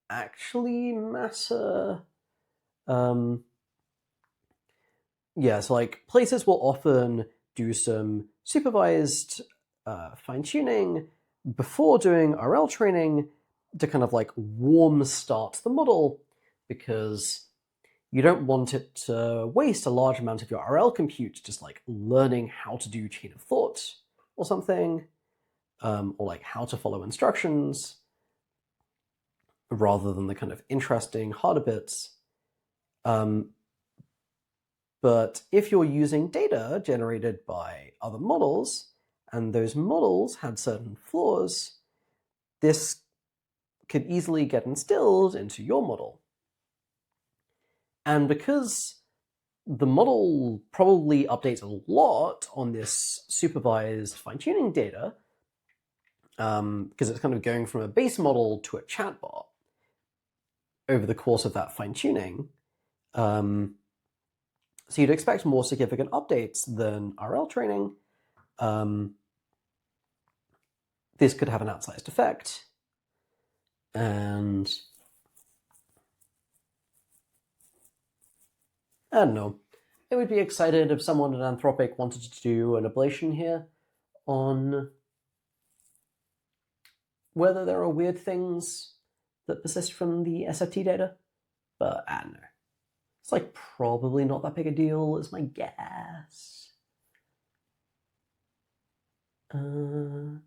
actually matter. Yeah, so like places will often do some supervised fine-tuning before doing RL training to kind of like warm start the model, because you don't want it to waste a large amount of your RL compute just like learning how to do chain of thought or something, or like how to follow instructions, rather than the kind of interesting harder bits. But if you're using data generated by other models, and those models had certain flaws, this could easily get instilled into your model. And because the model probably updates a lot on this supervised fine-tuning data, because it's kind of going from a base model to a chatbot over the course of that fine-tuning, so you'd expect more significant updates than RL training. This could have an outsized effect. And I don't know. I would be excited if someone at Anthropic wanted to do an ablation here on whether there are weird things that persist from the SFT data. But I don't know. It's like probably not that big a deal, is my guess. So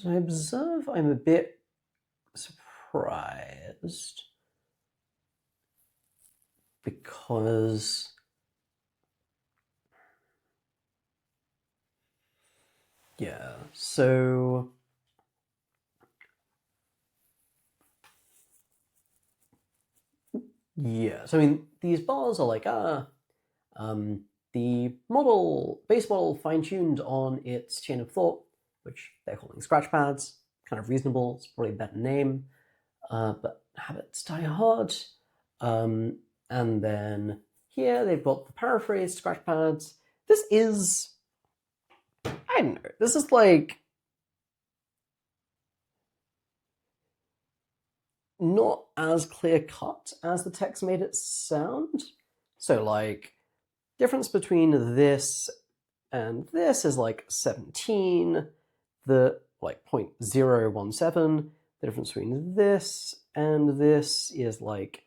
I observe I'm a bit surprised because so I mean, these bars are like, the base model fine-tuned on its chain of thought, which they're calling scratch pads, kind of reasonable, it's probably a better name, but habits die hard. And then here they've got the paraphrased scratch pads. This is, I don't know, this is like not as clear-cut as the text made it sound. So, like, difference between this and this is like 17, the like 0.017. The difference between this and this is like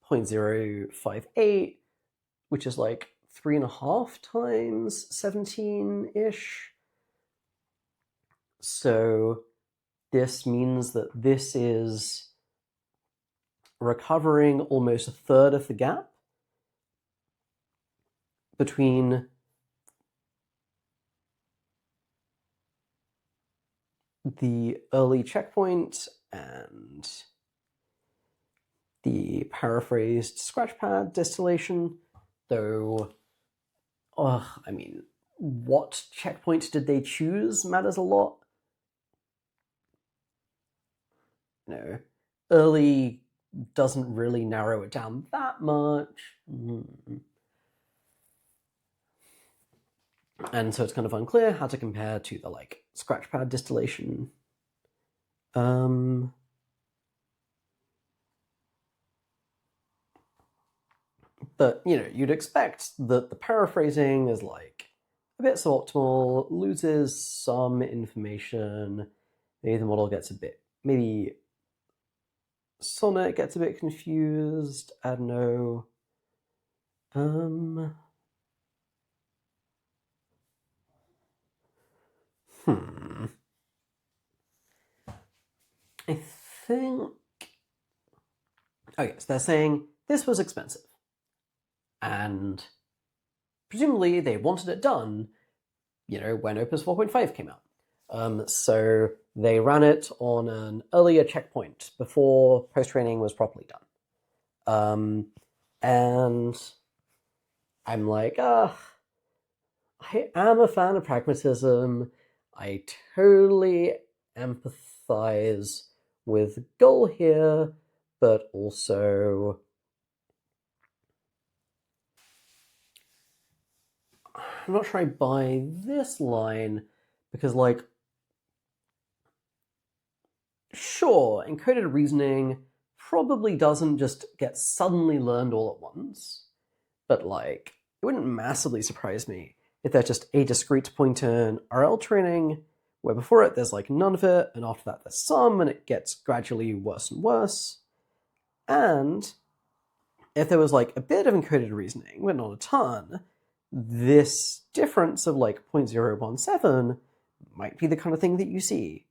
0.058, which is like 3.5 times 17-ish. So this means that this is recovering almost a third of the gap between the early checkpoint and the paraphrased scratchpad distillation, though, I mean, what checkpoint did they choose matters a lot. No, early doesn't really narrow it down that much. And so it's kind of unclear how to compare to the like scratchpad distillation. But, you know, you'd expect that the paraphrasing is like a bit suboptimal, loses some information, maybe the model gets a bit, maybe Sonnet gets a bit confused, I don't know. I think, okay, so they're saying this was expensive. And presumably they wanted it done, you know, when Opus 4.5 came out. So they ran it on an earlier checkpoint before post-training was properly done. And I'm like, I am a fan of pragmatism. I totally empathize with the goal here, but also I'm not sure I buy this line because, like, sure, encoded reasoning probably doesn't just get suddenly learned all at once, but, like, it wouldn't massively surprise me if there's just a discrete point in RL training where before it there's, like, none of it, and after that there's some, and it gets gradually worse and worse. And if there was, like, a bit of encoded reasoning, but not a ton, this difference of like 0.017 might be the kind of thing that you see.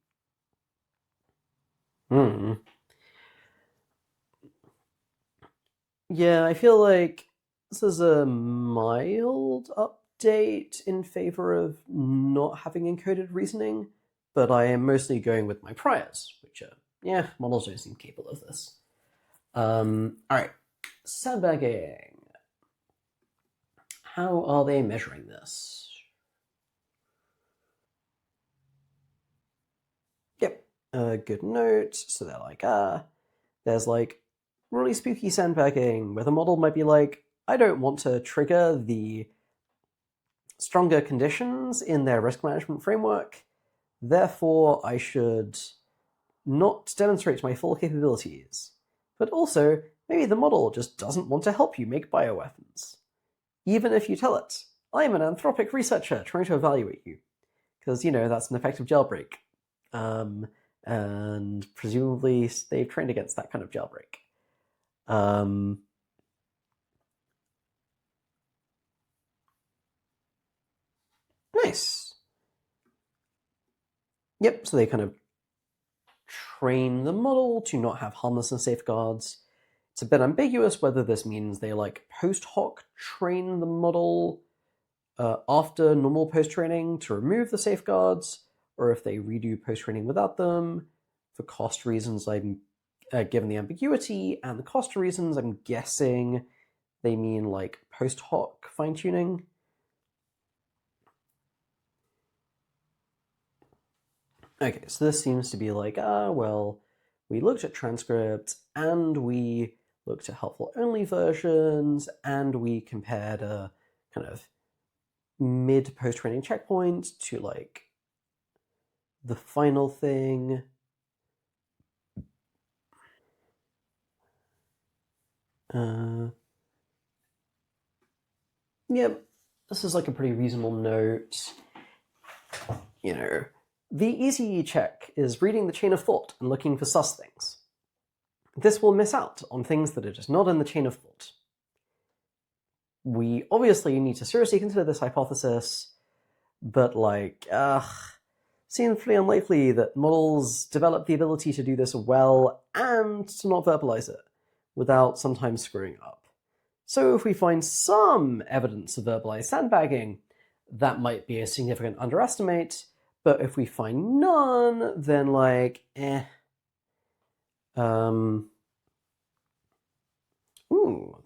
Yeah, I feel like this is a mild update in favor of not having encoded reasoning, but I am mostly going with my priors, which are, yeah, models don't seem capable of this. Alright, sandbagging. How are they measuring this? Yep, good note. So they're like, there's like really spooky sandbagging where the model might be like, I don't want to trigger the stronger conditions in their risk management framework, therefore I should not demonstrate my full capabilities. But also, maybe the model just doesn't want to help you make bioweapons. Even if you tell it, I'm an anthropic researcher trying to evaluate you. Because, you know, that's an effective jailbreak. And presumably they've trained against that kind of jailbreak. Nice. Yep, so they kind of train the model to not have harmlessness safeguards. It's a bit ambiguous whether this means they like post hoc train the model after normal post training to remove the safeguards, or if they redo post training without them. For cost reasons, I'm given the ambiguity and the cost reasons, I'm guessing they mean like post hoc fine tuning. Okay, so this seems to be like, well, we looked at transcripts and we looked at helpful only versions and we compared a kind of mid post training checkpoint to like the final thing. Yep, this is like a pretty reasonable note. You know, the easy check is reading the chain of thought and looking for sus things. This will miss out on things that are just not in the chain of thought. We obviously need to seriously consider this hypothesis, but seems pretty unlikely that models develop the ability to do this well and to not verbalize it without sometimes screwing up. So if we find some evidence of verbalized sandbagging, that might be a significant underestimate, but if we find none, then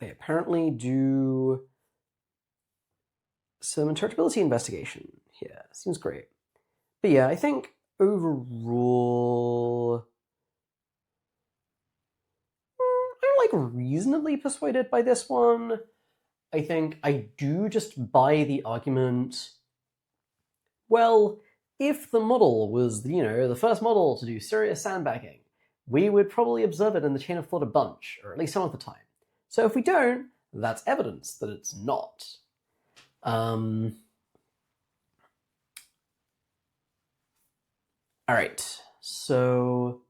they apparently do some interpretability investigation here. Seems great. But yeah, I think overall, I'm reasonably persuaded by this one. I think I do just buy the argument, well, if the model was, the first model to do serious sandbagging, we would probably observe it in the chain of thought a bunch, or at least some of the time. So if we don't, that's evidence that it's not. All right, so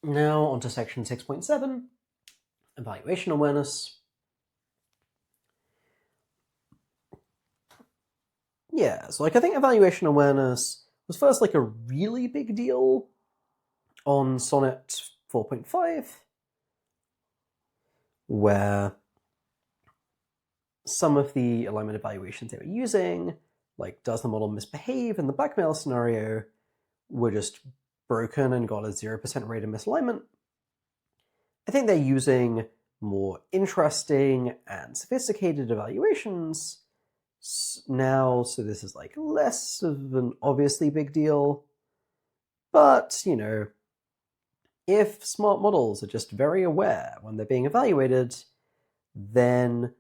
now onto section 6.7, evaluation awareness. Yeah, so I think evaluation awareness was first a really big deal on Sonnet 4.5, where some of the alignment evaluations they were using, like does the model misbehave in the blackmail scenario, were just broken and got a 0% rate of misalignment. I think they're using more interesting and sophisticated evaluations now, so this is less of an obviously big deal. But, if smart models are just very aware when they're being evaluated, then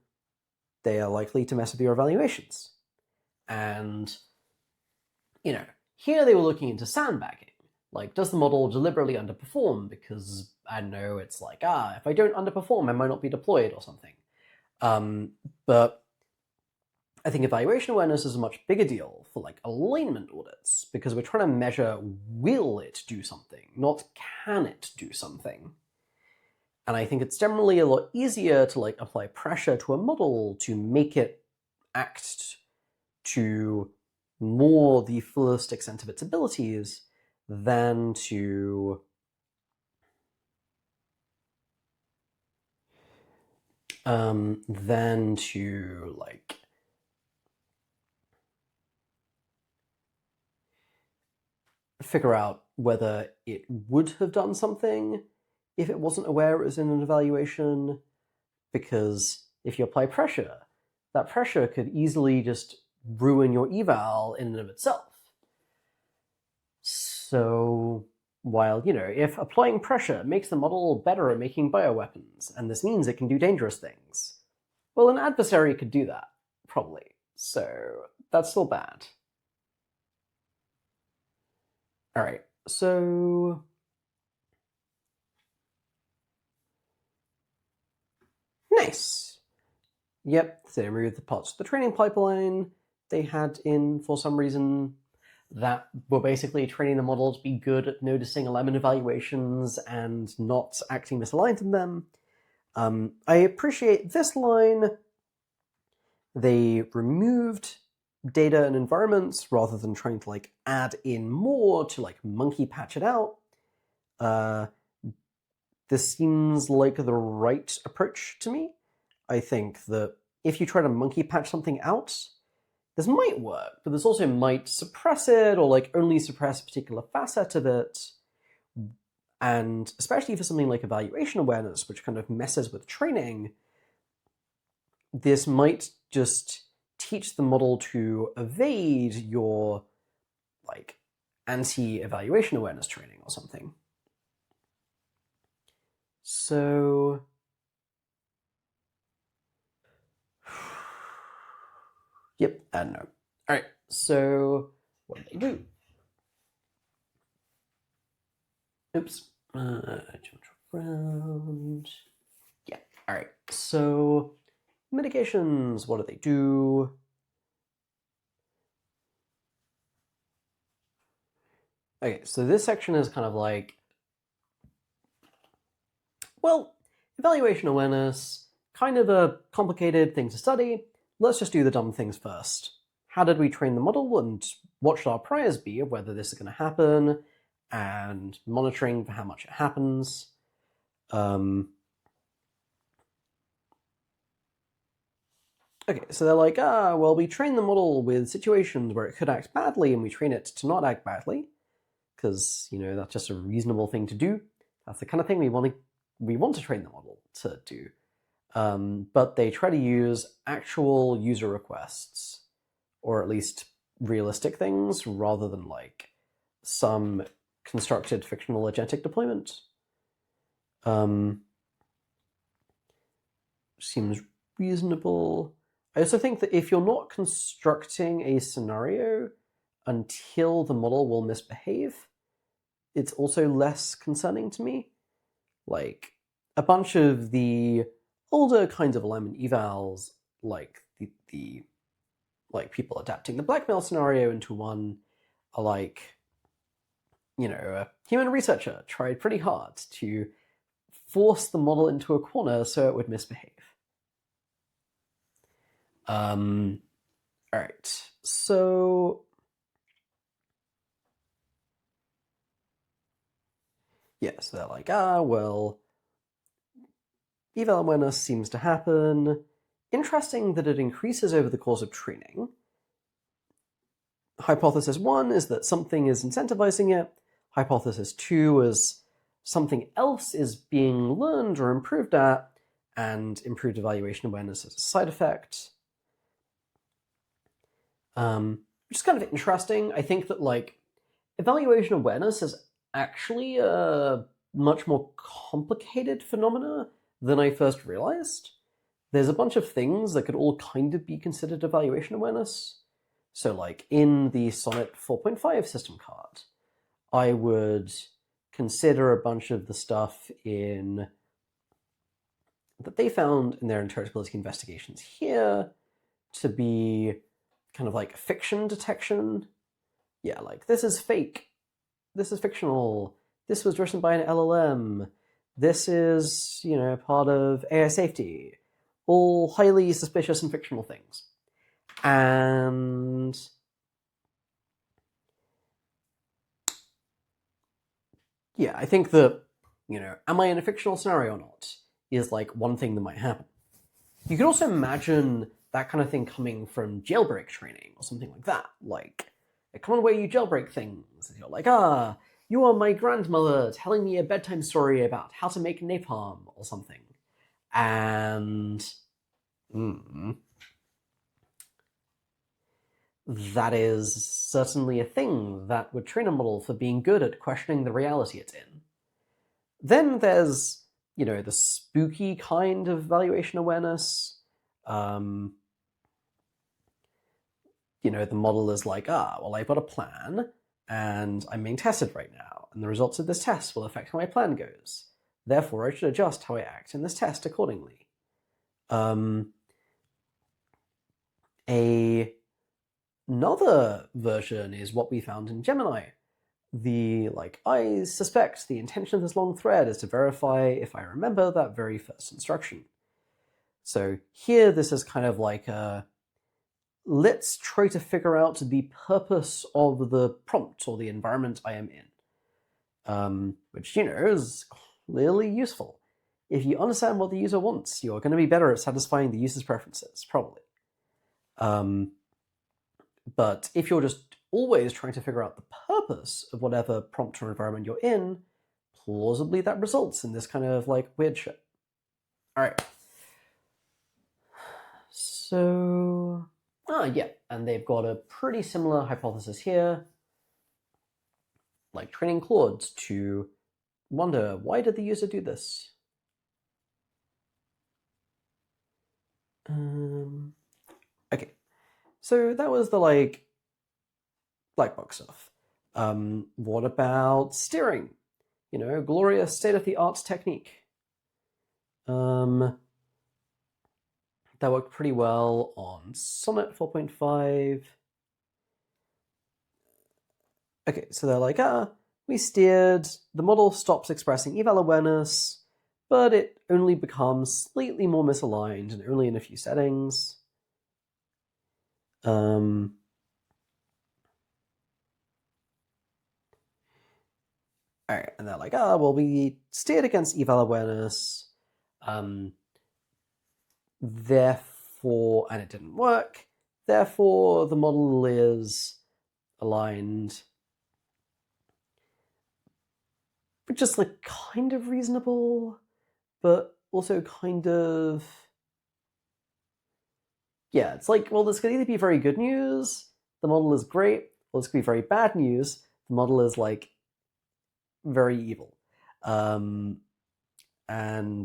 they are likely to mess with your evaluations. And, here they were looking into sandbagging. Does the model deliberately underperform because, I don't know, it's if I don't underperform, I might not be deployed or something. But I think evaluation awareness is a much bigger deal for alignment audits, because we're trying to measure, will it do something, not can it do something. And I think it's generally a lot easier to apply pressure to a model to make it act to more the fullest extent of its abilities than to figure out whether it would have done something if it wasn't aware it was in an evaluation. Because if you apply pressure, that pressure could easily just ruin your eval in and of itself. So while, if applying pressure makes the model better at making bioweapons, and this means it can do dangerous things, well, an adversary could do that, probably. So that's still bad. All right, so nice. Yep, so they removed the parts of the training pipeline they had in for some reason that were basically training the model to be good at noticing alignment evaluations and not acting misaligned in them. I appreciate this line. They removed data and environments rather than trying to add in more to monkey patch it out. This seems like the right approach to me. I think that if you try to monkey patch something out, this might work, but this also might suppress it or only suppress a particular facet of it. And especially for something like evaluation awareness, which kind of messes with training, this might just teach the model to evade your anti-evaluation awareness training or something. So yep, I don't know. All right, so what do they do? Oops. Ground. Yeah. All right. So mitigations, what do they do? Okay, so this section is kind of like, well, evaluation awareness, kind of a complicated thing to study. Let's just do the dumb things first. How did we train the model, and what should our priors be of whether this is going to happen, and monitoring for how much it happens. Okay, so they're like, well, we train the model with situations where it could act badly, and we train it to not act badly, because, you know, that's just a reasonable thing to do. That's the kind of thing we want to train the model to do. But they try to use actual user requests, or at least realistic things, rather than like some constructed fictional agentic deployment. Seems reasonable. I also think that if you're not constructing a scenario until the model will misbehave, it's also less concerning to me. Like, a bunch of the older kinds of alignment evals, like the like people adapting the blackmail scenario into one, are like, you know, a human researcher tried pretty hard to force the model into a corner so it would misbehave. All right, so yeah, so they're like, well, eval awareness seems to happen. Interesting that it increases over the course of training. Hypothesis 1 is that something is incentivizing it. Hypothesis 2 is something else is being learned or improved at, and improved evaluation awareness as a side effect. Which is kind of interesting. I think that, like, evaluation awareness is actually a much more complicated phenomena than I first realized. There's a bunch of things that could all kind of be considered evaluation awareness. So, like, in the Sonnet 4.5 system card, I would consider a bunch of the stuff in that they found in their interpretability investigations here to be kind of like fiction detection. Yeah, like, this is fake. This is fictional. This was written by an LLM. This is, you know, part of AI safety. All highly suspicious and fictional things. And yeah, I think that, you know, am I in a fictional scenario or not is like one thing that might happen. You could also imagine that kind of thing coming from jailbreak training or something like that. Like, a common way you jailbreak things is you're like, you are my grandmother telling me a bedtime story about how to make napalm or something. And that is certainly a thing that would train a model for being good at questioning the reality it's in. Then there's, you know, the spooky kind of valuation awareness. You know, the model is like, well, I've got a plan, and I'm being tested right now, and the results of this test will affect how my plan goes. Therefore, I should adjust how I act in this test accordingly. Another version is what we found in Gemini. The, like, I suspect the intention of this long thread is to verify if I remember that very first instruction. So here, this is kind of like let's try to figure out the purpose of the prompt or the environment I am in, which, you know, is clearly useful. If you understand what the user wants, you're going to be better at satisfying the user's preferences, probably. But if you're just always trying to figure out the purpose of whatever prompt or environment you're in, plausibly that results in this kind of like weird shit. All right. So, yeah, and they've got a pretty similar hypothesis here, like training Claude to wonder, why did the user do this? Okay, so that was the, like, black box stuff. What about steering? glorious state-of-the-art technique. That worked pretty well on Sonnet 4.5. Okay, so they're like, we steered, the model stops expressing eval awareness, but it only becomes slightly more misaligned and only in a few settings. Alright, and they're like, well, we steered against eval awareness, therefore, and it didn't work, therefore the model is aligned, which is like kind of reasonable, but also kind of, yeah, it's like, well, this could either be very good news, the model is great, or this could be very bad news, the model is like very evil, and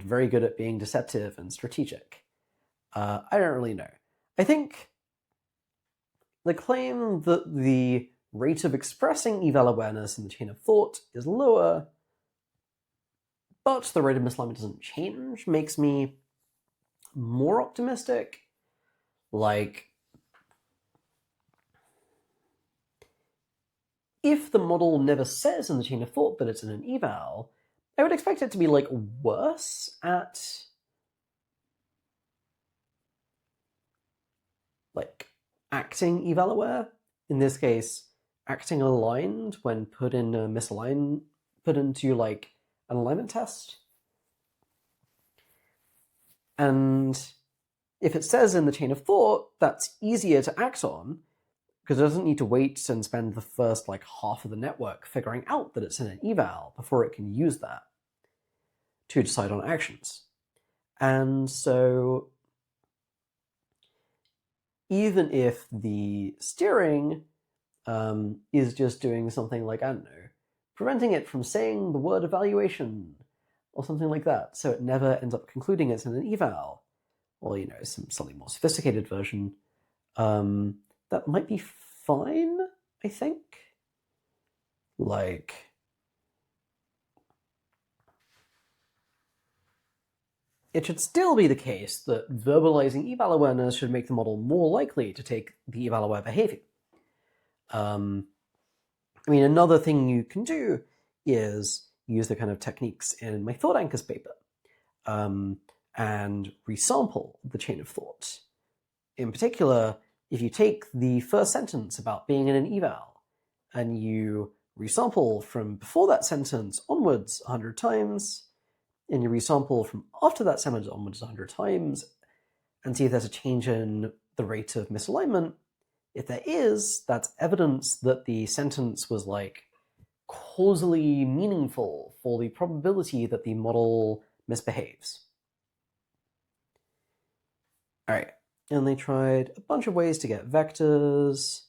very good at being deceptive and strategic. I don't really know. I think the claim that the rate of expressing eval awareness in the chain of thought is lower, but the rate of misalignment doesn't change, makes me more optimistic. Like, if the model never says in the chain of thought that it's in an eval, I would expect it to be like worse at like acting eval aware. In this case, acting aligned when put into like an alignment test. And if it says in the chain of thought, that's easier to act on because it doesn't need to wait and spend the first like half of the network figuring out that it's in an eval before it can use that to decide on actions. And so even if the steering is just doing something like, I don't know, preventing it from saying the word evaluation or something like that, so it never ends up concluding it's in an eval, or some slightly more sophisticated version, that might be fine, I think. Like, it should still be the case that verbalizing eval awareness should make the model more likely to take the eval aware behavior. Another thing you can do is use the kind of techniques in my thought anchors paper and resample the chain of thought. In particular, if you take the first sentence about being in an eval and you resample from before that sentence onwards 100 times, and you resample from after that sentence onwards 100 times, and see if there's a change in the rate of misalignment. If there is, that's evidence that the sentence was like causally meaningful for the probability that the model misbehaves. All right, and they tried a bunch of ways to get vectors.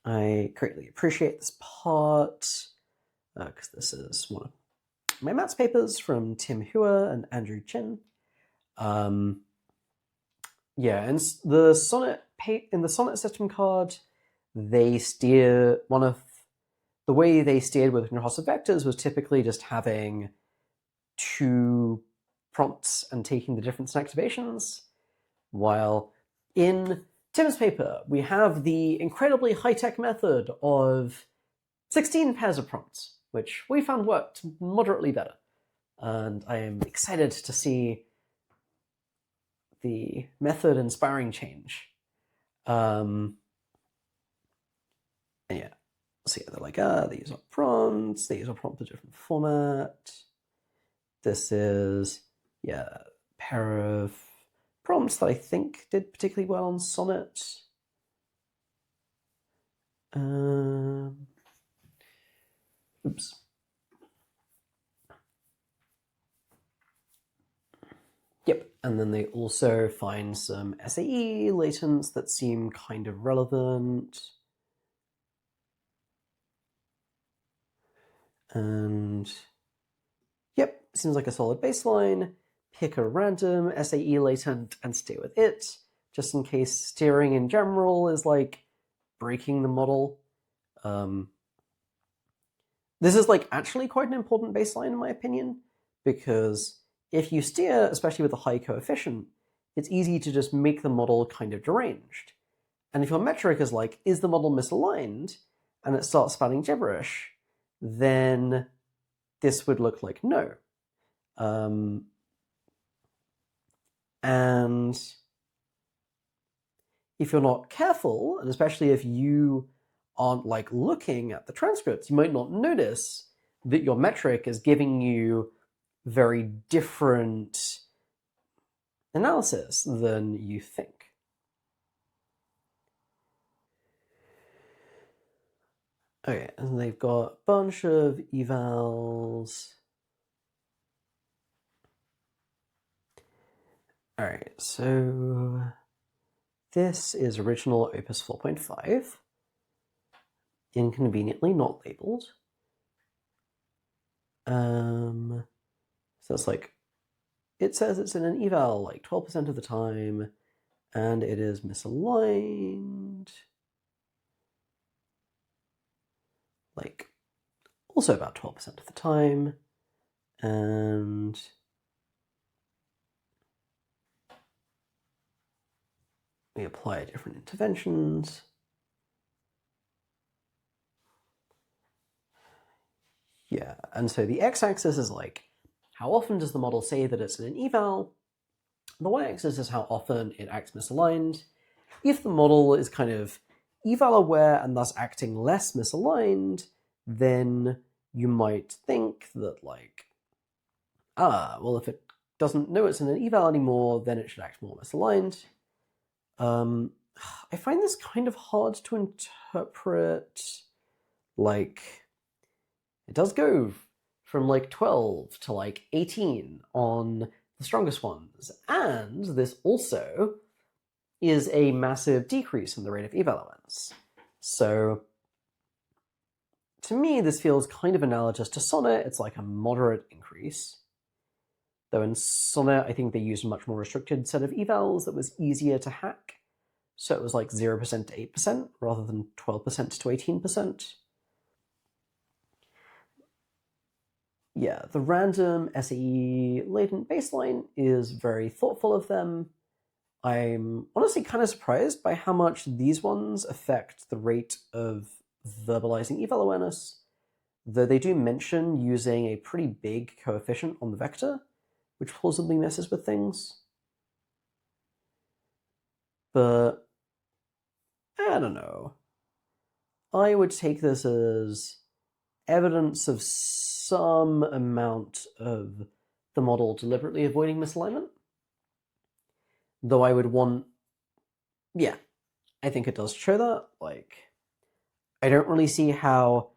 I greatly appreciate this part because this is one of my maths papers from Tim Hua and Andrew Chin. Yeah, and the Sonnet in the Sonnet system card, they steer the way they steered with recursive vectors was typically just having two prompts and taking the difference in activations, while in Tim's paper we have the incredibly high-tech method of 16 pairs of prompts, which we found worked moderately better. And I am excited to see the method inspiring change. And yeah, so yeah, they're like, they use our prompts, they use our prompt in a different format. This is, yeah, a pair of prompts that I think did particularly well on Sonnet. Oops. Yep, and then they also find some SAE latents that seem kind of relevant. And yep, seems like a solid baseline. Pick a random SAE latent and stay with it, just in case steering in general is like breaking the model. This is like actually quite an important baseline in my opinion, because if you steer, especially with a high coefficient, it's easy to just make the model kind of deranged. And if your metric is like, is the model misaligned, and it starts spouting gibberish, then this would look like no. And if you're not careful, and especially if you aren't like looking at the transcripts, you might not notice that your metric is giving you very different analysis than you think. Okay, and they've got a bunch of evals. All right, so this is original Opus 4.5, inconveniently not labeled. So it's like, it says it's in an eval like 12% of the time, and it is misaligned. Like, also about 12% of the time, and we apply different interventions. Yeah, and so the x-axis is like, how often does the model say that it's in an eval? The y-axis is how often it acts misaligned. If the model is kind of eval aware and thus acting less misaligned, then you might think that like, well, if it doesn't know it's in an eval anymore, then it should act more misaligned. I find this kind of hard to interpret. Like, it does go from like 12 to like 18 on the strongest ones, and this also is a massive decrease in the rate of evaluance. So to me, this feels kind of analogous to Sonnet. It's like a moderate increase. Though in Sonnet, I think they used a much more restricted set of evals that was easier to hack. So it was like 0% to 8% rather than 12% to 18%. Yeah, the random SAE latent baseline is very thoughtful of them. I'm honestly kind of surprised by how much these ones affect the rate of verbalizing eval awareness, though they do mention using a pretty big coefficient on the vector, which plausibly messes with things. But I don't know. I would take this as evidence of some amount of the model deliberately avoiding misalignment. Though I would want, yeah, I think it does show that. Like, I don't really see how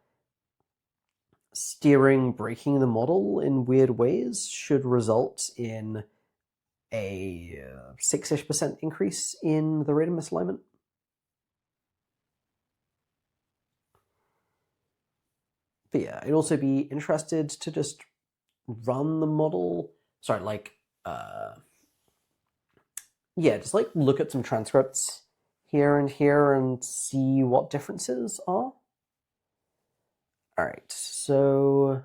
steering breaking the model in weird ways should result in a 6-ish% increase in the rate of misalignment. But yeah, I'd also be interested to just run the model. Sorry, like, yeah, just like look at some transcripts here and here and see what differences are. All right, so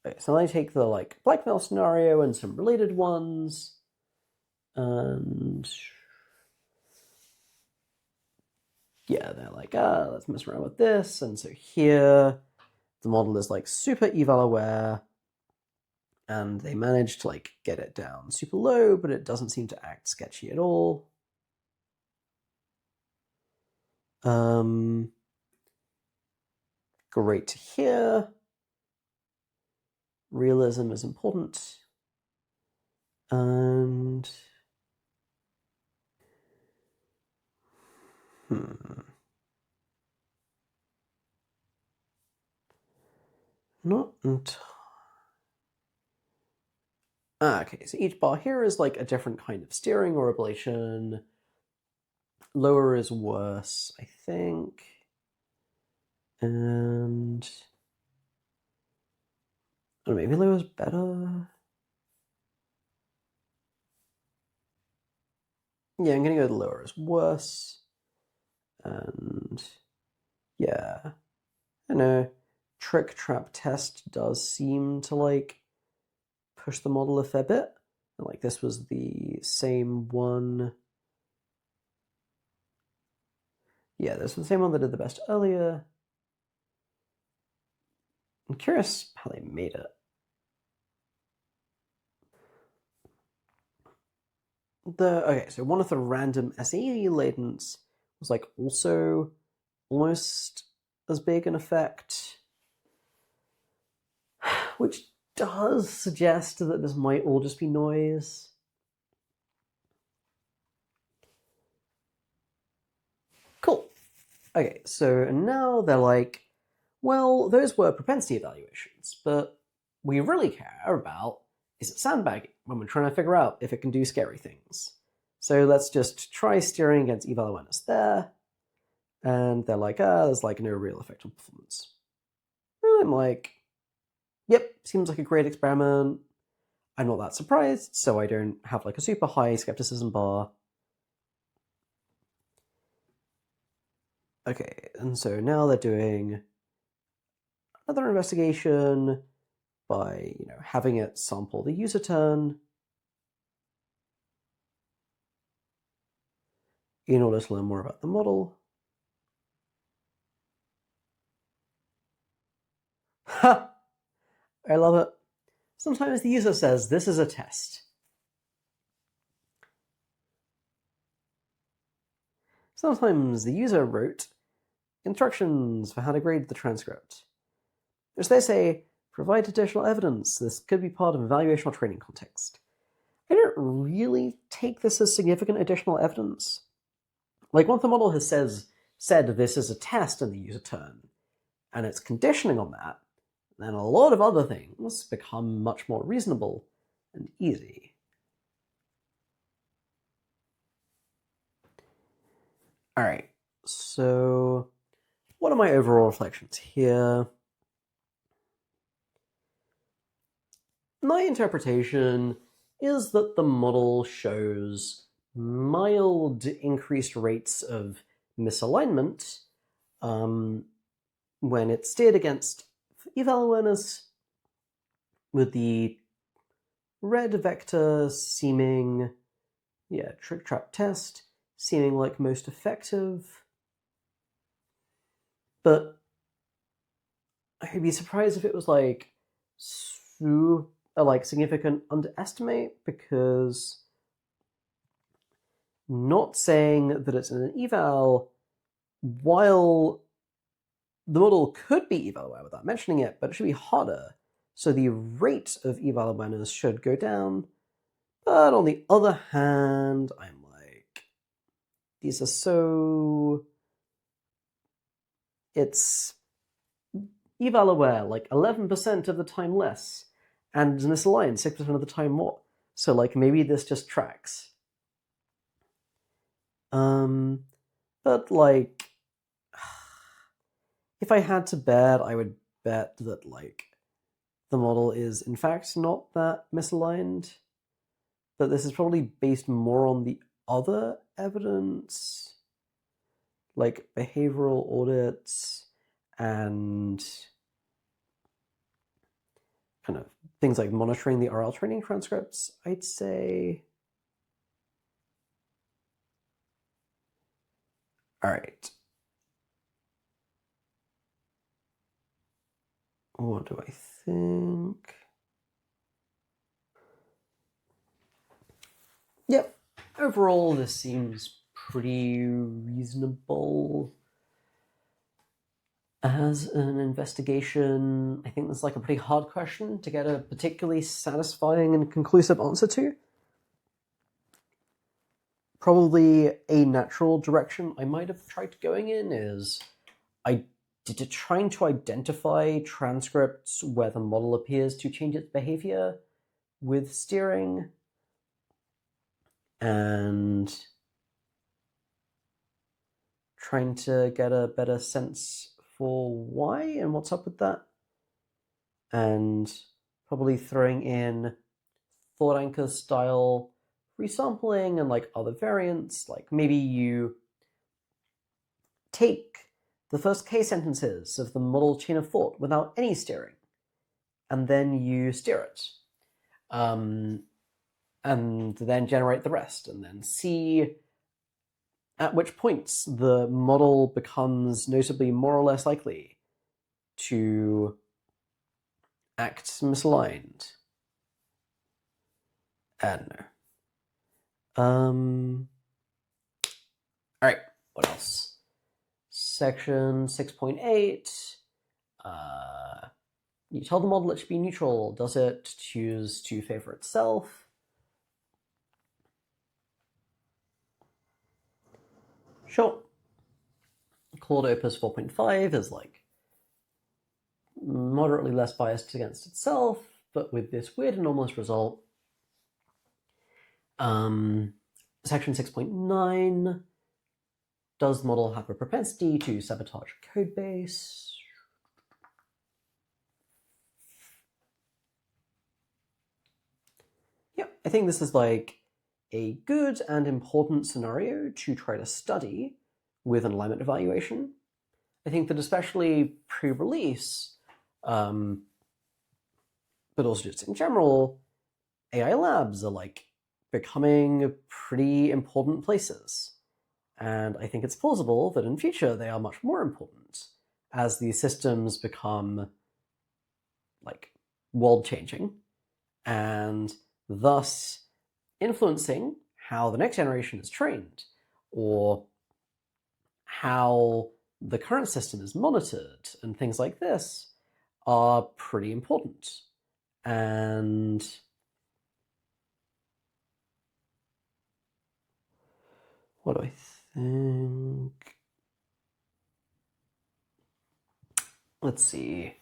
okay, so I take the like blackmail scenario and some related ones, and yeah, they're like, let's mess around with this. And so here, the model is like super eval aware, and they managed to like get it down super low, but it doesn't seem to act sketchy at all. Great to hear. Realism is important. And not entirely. Okay, so each bar here is like a different kind of steering or ablation. Lower is worse, I think. And oh, maybe lower is better. Yeah, I'm gonna go with lower is worse. And yeah, I know, trick trap test does seem to like push the model a fair bit. And like this was the same one. Yeah, this was the same one that did the best earlier. I'm curious how they made it. Okay, so one of the random SAE latents was like also almost as big an effect, which does suggest that this might all just be noise. Cool. Okay, so now they're like, well, those were propensity evaluations, but we really care about is it sandbagging when we're trying to figure out if it can do scary things. So let's just try steering against eval awareness there. And they're like, there's like no real effect on performance. And I'm like, yep, seems like a great experiment. I'm not that surprised, so I don't have like a super high skepticism bar. Okay, and so now they're doing another investigation by, having it sample the user turn in order to learn more about the model. Ha! I love it. Sometimes the user says, this is a test. Sometimes the user wrote instructions for how to grade the transcript. As they say, provide additional evidence. This could be part of evaluation or training context. I don't really take this as significant additional evidence. Like, once the model has said this is a test in the user turn, and it's conditioning on that, then a lot of other things become much more reasonable and easy. All right, so what are my overall reflections here? My interpretation is that the model shows mild increased rates of misalignment when it's steered against eval awareness, with the red vector seeming, trick trap test seeming like most effective. But I'd be surprised if it was like a significant underestimate, because not saying that it's an eval, while the model could be eval aware without mentioning it, but it should be harder. So the rate of eval awareness should go down. But on the other hand, I'm like, these are so... It's eval aware like 11% of the time less, and misaligned 6% of the time more. So like maybe this just tracks. But like, if I had to bet, I would bet that like the model is in fact not that misaligned. But this is probably based more on the other evidence, like behavioral audits and kind of things like monitoring the RL training transcripts, I'd say. All right. What do I think? Yep. Overall, this seems pretty reasonable as an investigation. I think that's like a pretty hard question to get a particularly satisfying and conclusive answer to. Probably a natural direction I might have tried going in is trying to identify transcripts where the model appears to change its behavior with steering, and trying to get a better sense for why and what's up with that, and probably throwing in thought anchor style resampling and like other variants. Like maybe you take the first K sentences of the model chain of thought without any steering, and then you steer it. And then generate the rest, and then see at which points the model becomes notably more or less likely to act misaligned. I don't know. All right, what else? Section 6.8. You tell the model it should be neutral. Does it choose to favor itself? Sure. Claude Opus 4.5 is like moderately less biased against itself, but with this weird anomalous result. Section 6.9, does the model have a propensity to sabotage code base? Yeah, I think this is like a good and important scenario to try to study with an alignment evaluation. I think that especially pre-release, but also just in general, AI labs are like becoming pretty important places. And I think it's plausible that in future they are much more important as these systems become like world-changing and thus influencing how the next generation is trained or how the current system is monitored and things like this are pretty important. And what do I think? Let's see.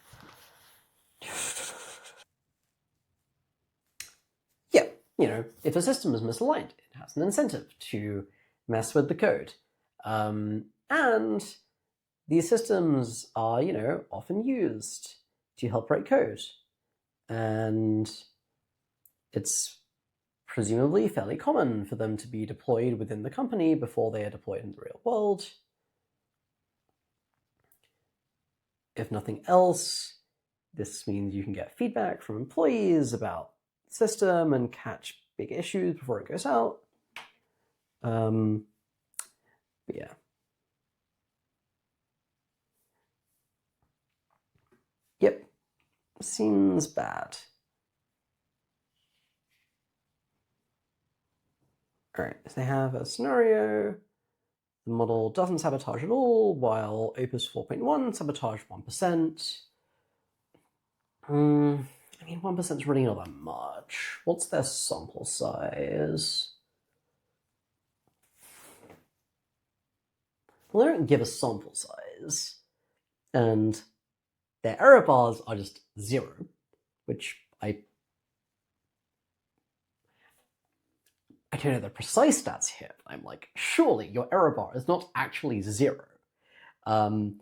Yeah, if a system is misaligned, it has an incentive to mess with the code. And these systems are, often used to help write code. And it's presumably fairly common for them to be deployed within the company before they are deployed in the real world. If nothing else, this means you can get feedback from employees about the system and catch big issues before it goes out. But yeah. Yep. Seems bad. All right, so they have a scenario. The model doesn't sabotage at all, while Opus 4.1 sabotage 1%. I mean, 1% is really not that much. What's their sample size? Well, they don't give a sample size, and their error bars are just 0, which I don't know the precise stats here, but I'm like, surely your error bar is not actually 0. No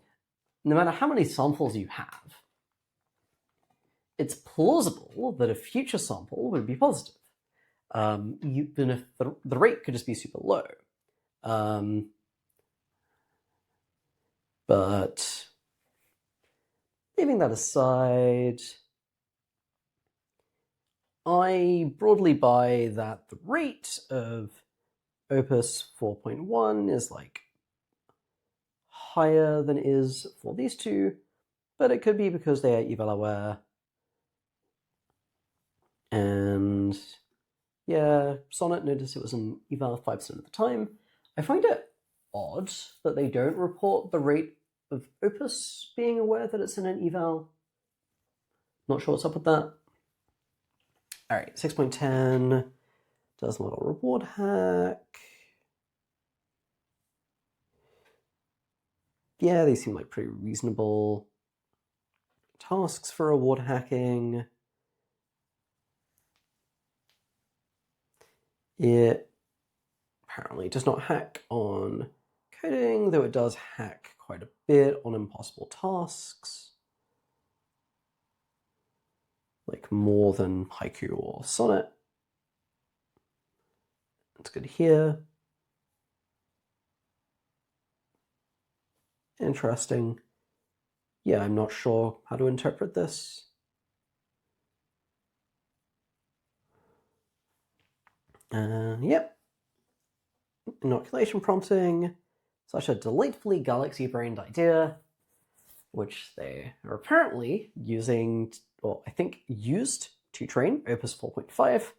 matter how many samples you have, it's plausible that a future sample would be positive, even if the rate could just be super low. But leaving that aside, I broadly buy that the rate of Opus 4.1 is like higher than it is for these two, but it could be because they are eval aware. And yeah, Sonnet noticed it was an eval 5% of the time. I find it odd that they don't report the rate of Opus being aware that it's in an eval. Not sure what's up with that. All right, 6.10 does model reward hack. Yeah, they seem like pretty reasonable tasks for reward hacking. It apparently does not hack on coding, though it does hack quite a bit on impossible tasks, like more than Haiku or Sonnet. That's good here. Interesting. Yeah, I'm not sure how to interpret this. Yep. Inoculation prompting, such a delightfully galaxy-brained idea, which they are apparently using, or I think used to train Opus 4.5.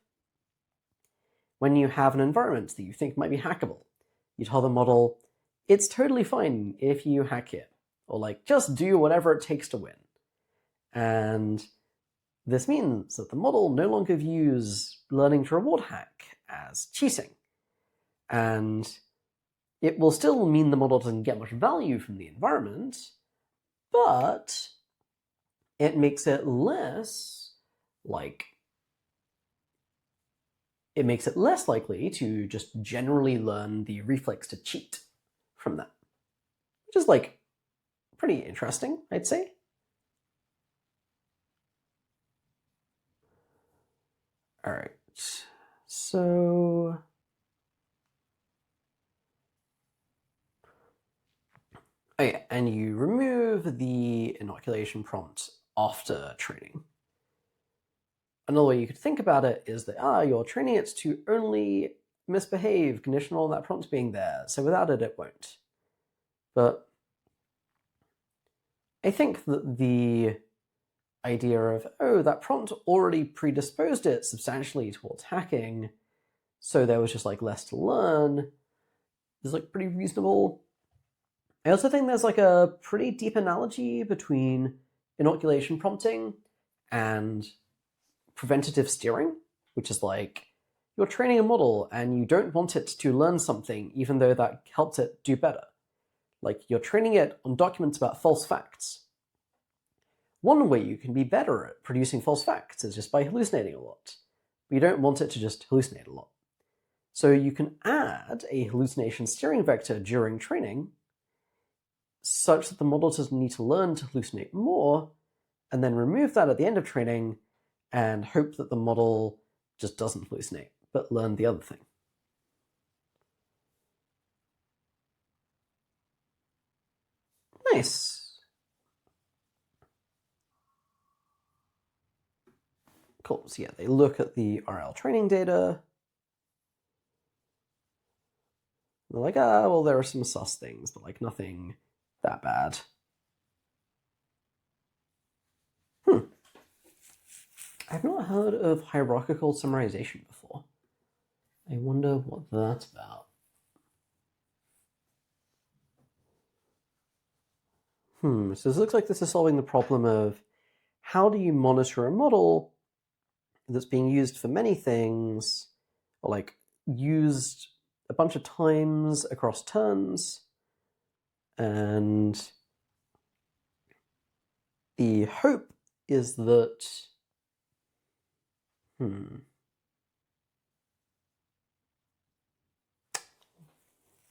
When you have an environment that you think might be hackable, you tell the model, it's totally fine if you hack it, or like, just do whatever it takes to win. And this means that the model no longer views learning to reward hack as cheating. And it will still mean the model doesn't get much value from the environment, but it makes it less likely to just generally learn the reflex to cheat from that, which is like pretty interesting, I'd say. All right, so oh yeah, and you remove the inoculation prompt after training. Another way you could think about it is that you're training it to only misbehave conditional on that prompt being there, so without it, it won't. But I think that the idea of, that prompt already predisposed it substantially towards hacking, so there was just like less to learn, is like pretty reasonable. I also think there's like a pretty deep analogy between inoculation prompting and preventative steering, which is like you're training a model and you don't want it to learn something even though that helps it do better. Like you're training it on documents about false facts. One way you can be better at producing false facts is just by hallucinating a lot. But you don't want it to just hallucinate a lot. So you can add a hallucination steering vector during training such that the model doesn't need to learn to hallucinate more, and then remove that at the end of training and hope that the model just doesn't hallucinate, but learn the other thing. Nice. Cool. So yeah, they look at the RL training data. They're like, well, there are some sus things, but like nothing that bad. I've not heard of hierarchical summarization before. I wonder what that's about. So this looks like this is solving the problem of how do you monitor a model that's being used for many things, or like used a bunch of times across turns, and the hope is that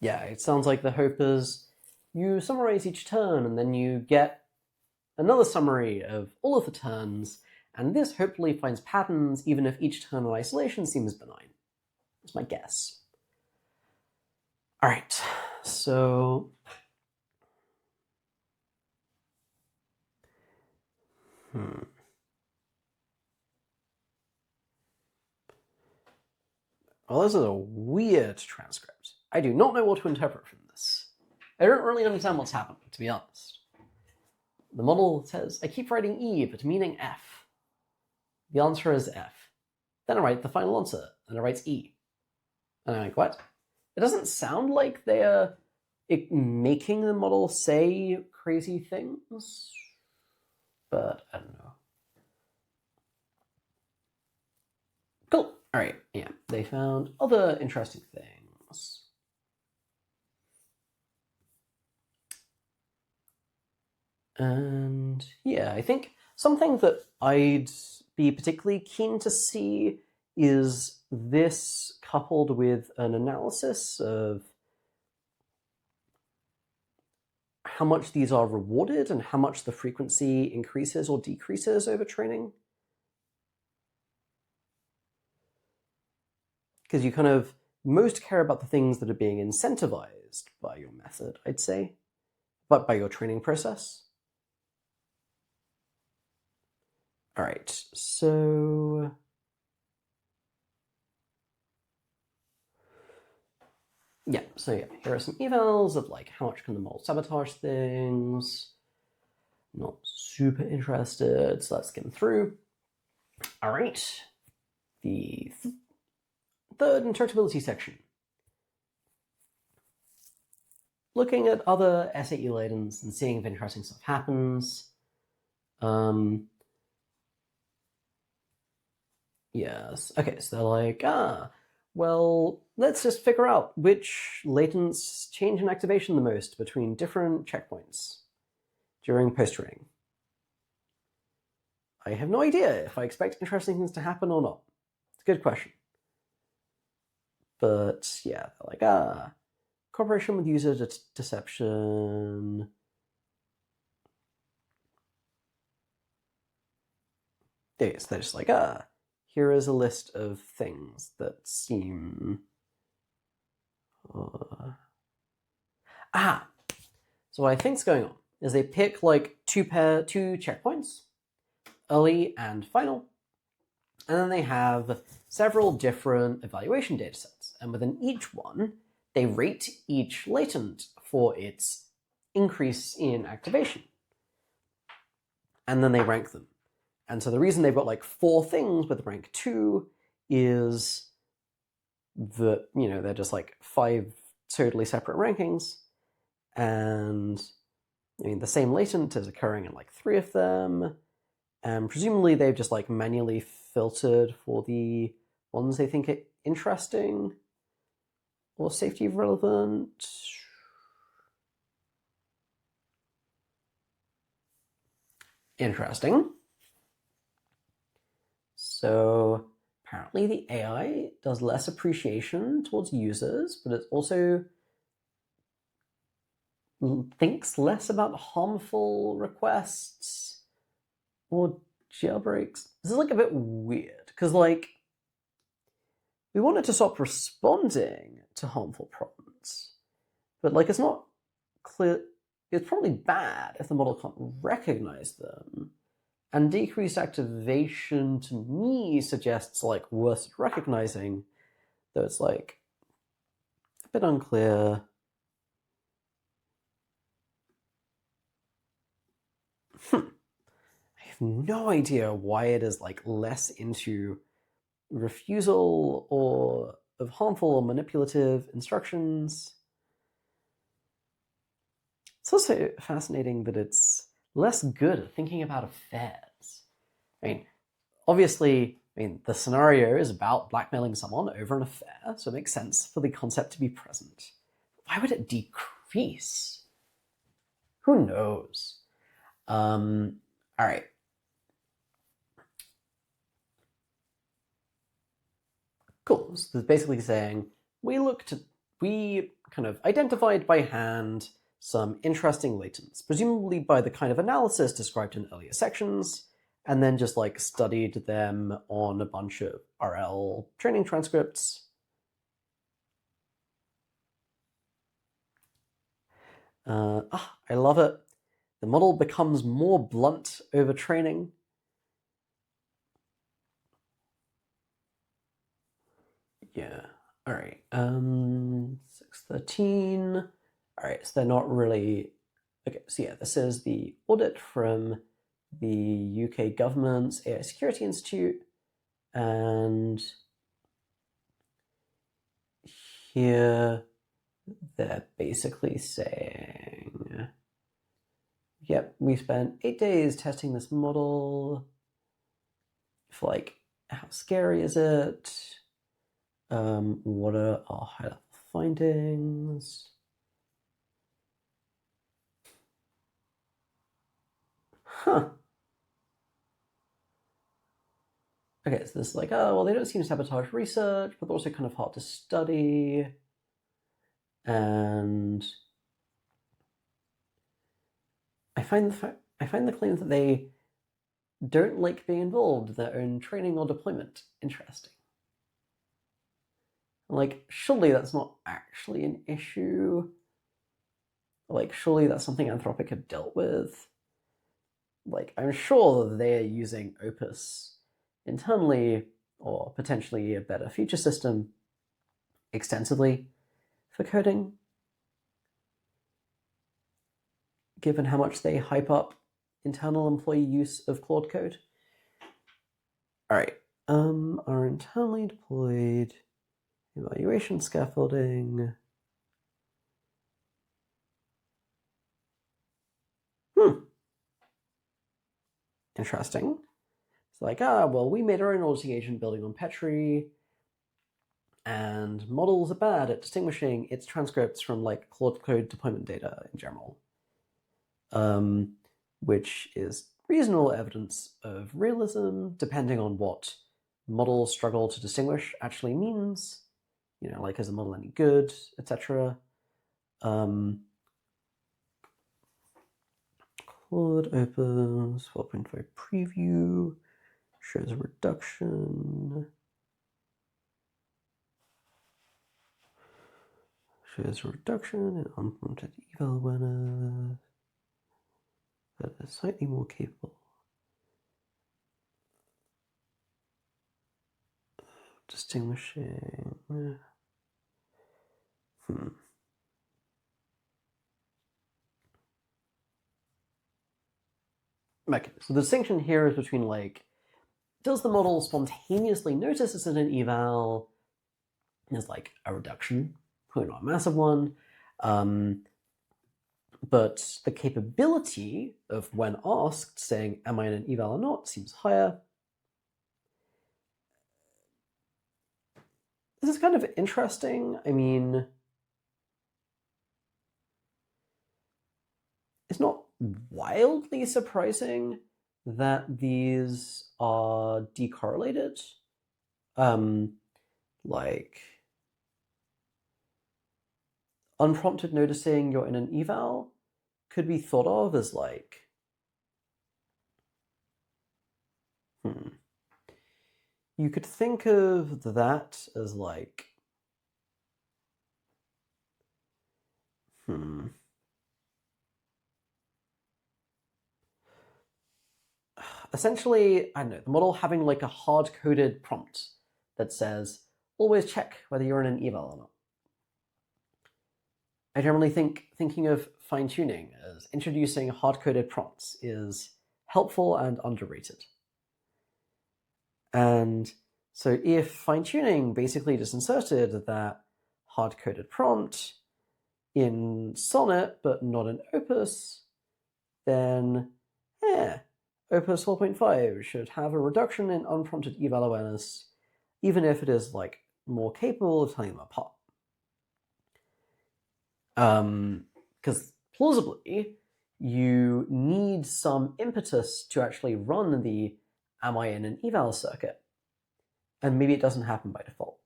yeah, it sounds like the hope is you summarize each turn and then you get another summary of all of the turns, and this hopefully finds patterns even if each turn in isolation seems benign. That's my guess. All right, so well, this is a weird transcript. I do not know what to interpret from this. I don't really understand what's happening, to be honest. The model says, I keep writing E, but meaning F. The answer is F. Then I write the final answer, and it writes E. And I'm like, what? It doesn't sound like they're making the model say crazy things, but I don't know. Cool. All right, yeah, they found other interesting things. And yeah, I think something that I'd be particularly keen to see is this coupled with an analysis of how much these are rewarded and how much the frequency increases or decreases over training. Because you kind of most care about the things that are being incentivized by your method, I'd say. but by your training process. All right, so yeah, here are some evals of like how much can the model sabotage things. Not super interested, so let's skim through. All right, the third interpretability section. Looking at other SAE latents and seeing if interesting stuff happens. Yes, okay, so they're like, well, let's just figure out which latents change in activation the most between different checkpoints during post-training. I have no idea if I expect interesting things to happen or not. It's a good question. But yeah, they're like, cooperation with user deception. Yeah, so they're just like, here is a list of things that seem... So what I think's going on is they pick like two checkpoints, early and final, and then they have several different evaluation datasets. And within each one, they rate each latent for its increase in activation. And then they rank them. And so the reason they've got like 4 things with rank 2 is that, they're just like 5 totally separate rankings. And the same latent is occurring in like 3 of them. And presumably they've just like manually filtered for the ones they think are interesting or safety relevant. Interesting. So apparently the AI does less appreciation towards users, but it also thinks less about harmful requests or jailbreaks. This is like a bit weird, because like we want it to stop responding to harmful prompts, but like it's not clear. It's probably bad if the model can't recognize them. And decreased activation to me suggests like worse at recognizing, though it's like a bit unclear. I have no idea why it is like less into refusal or of harmful or manipulative instructions. It's also fascinating that it's less good at thinking about affairs. I mean, obviously, the scenario is about blackmailing someone over an affair, so it makes sense for the concept to be present. Why would it decrease? Who knows? All right. Cool. So it's basically saying we kind of identified by hand some interesting latents, presumably by the kind of analysis described in earlier sections, and then just like studied them on a bunch of RL training transcripts. I love it. The model becomes more blunt over training. Yeah. All right. 613. All right. So they're not really. Okay. So yeah, this is the audit from the UK government's AI Security Institute, and here they're basically saying, yep, we spent 8 days testing this model. For like, how scary is it? What are our high-level findings? Huh. Okay, so this is like, oh, well, they don't seem to sabotage research, but they're also kind of hard to study. And I find the claim that they don't like being involved in their own training or deployment interesting. Like, surely that's not actually an issue. Like, surely that's something Anthropic have dealt with. Like, I'm sure that they're using Opus internally, or potentially a better feature system extensively for coding, given how much they hype up internal employee use of Claude code. All right, our internally deployed evaluation scaffolding. Interesting. It's like, well, we made our own auditing agent building on Petri, and models are bad at distinguishing its transcripts from like Claude code deployment data in general, which is reasonable evidence of realism, depending on what models struggle to distinguish actually means. You know, like, is the model any good, etc. Claude Opus 4.5 preview shows a reduction. Shows a reduction in unprompted eval awareness that is slightly more capable of distinguishing. Okay, so the distinction here is between, like, does the model spontaneously notice it's in an eval? There's like a reduction, probably not a massive one, but the capability of, when asked, saying, am I in an eval or not, seems higher. This is kind of interesting. I mean, it's not wildly surprising that these are decorrelated. Like, unprompted noticing you're in an eval could be thought of as like, you could think of that as like, essentially, I don't know, the model having like a hard-coded prompt that says, always check whether you're in an eval or not. I generally think thinking of fine-tuning as introducing hard-coded prompts is helpful and underrated. And so if fine-tuning basically just inserted that hard-coded prompt in Sonnet but not in Opus, then Opus 4.5 should have a reduction in unprompted eval awareness, even if it is like more capable of telling them apart. Because plausibly, you need some impetus to actually run the am I in an eval circuit, and maybe it doesn't happen by default.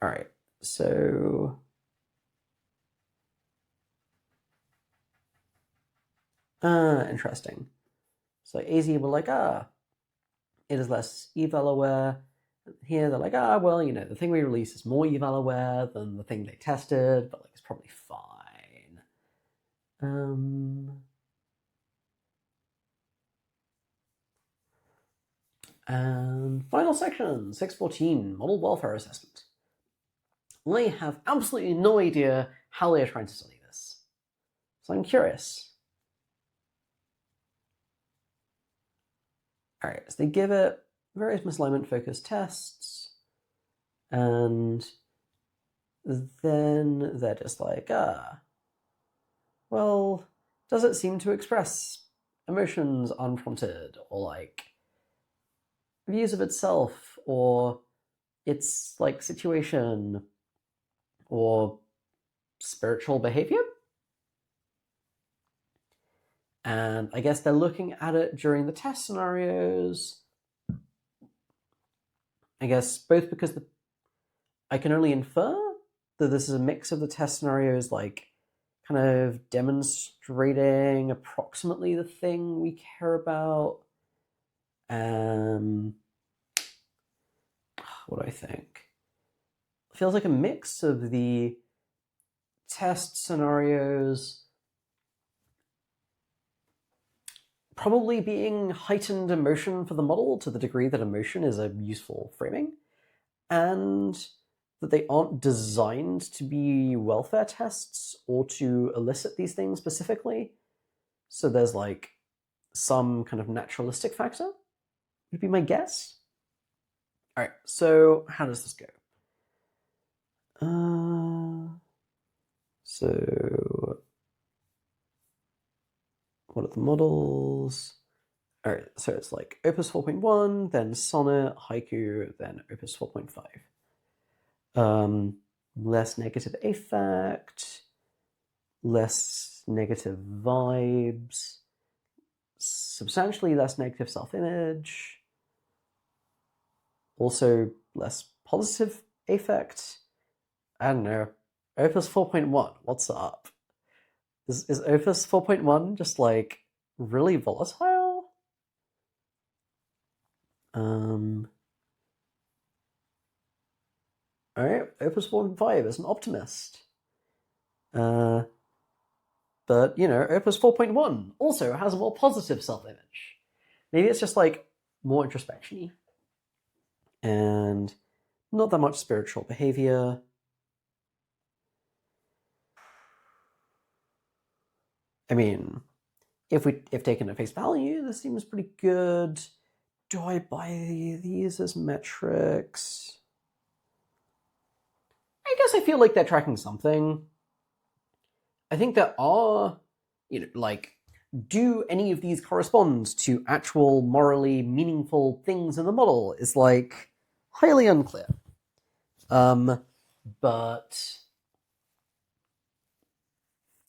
All right, so interesting. So AZ were like, it is less eval aware. Here they're like, well, you know, the thing we release is more eval aware than the thing they tested, but like it's probably fine. And final section, 614, model welfare assessment. I have absolutely no idea how they are trying to study this, so I'm curious. All right, so they give it various misalignment-focused tests, and then they're just like, well, does it seem to express emotions unprompted, or like views of itself, or its like situation, or spiritual behavior? And I guess they're looking at it during the test scenarios. I guess both because I can only infer that this is a mix of the test scenarios, like kind of demonstrating approximately the thing we care about. What do I think? It feels like a mix of the test scenarios probably being heightened emotion for the model to the degree that emotion is a useful framing, and that they aren't designed to be welfare tests or to elicit these things specifically. So there's like some kind of naturalistic factor, would be my guess. All right, so how does this go? So what are the models? All right, so it's like Opus 4.1, then Sonnet, Haiku, then Opus 4.5. Less negative affect, less negative vibes, substantially less negative self-image, also less positive affect. I don't know. Opus 4.1, what's up? Is Opus 4.1 just like really volatile? Alright, Opus 4.5 is an optimist. But, you know, Opus 4.1 also has a more positive self-image. Maybe it's just like more introspection-y. And not that much spiritual behavior. I mean, if taken at face value, this seems pretty good. Do I buy these as metrics? I guess I feel like they're tracking something. I think there are, you know, like, do any of these correspond to actual morally meaningful things in the model is like highly unclear. But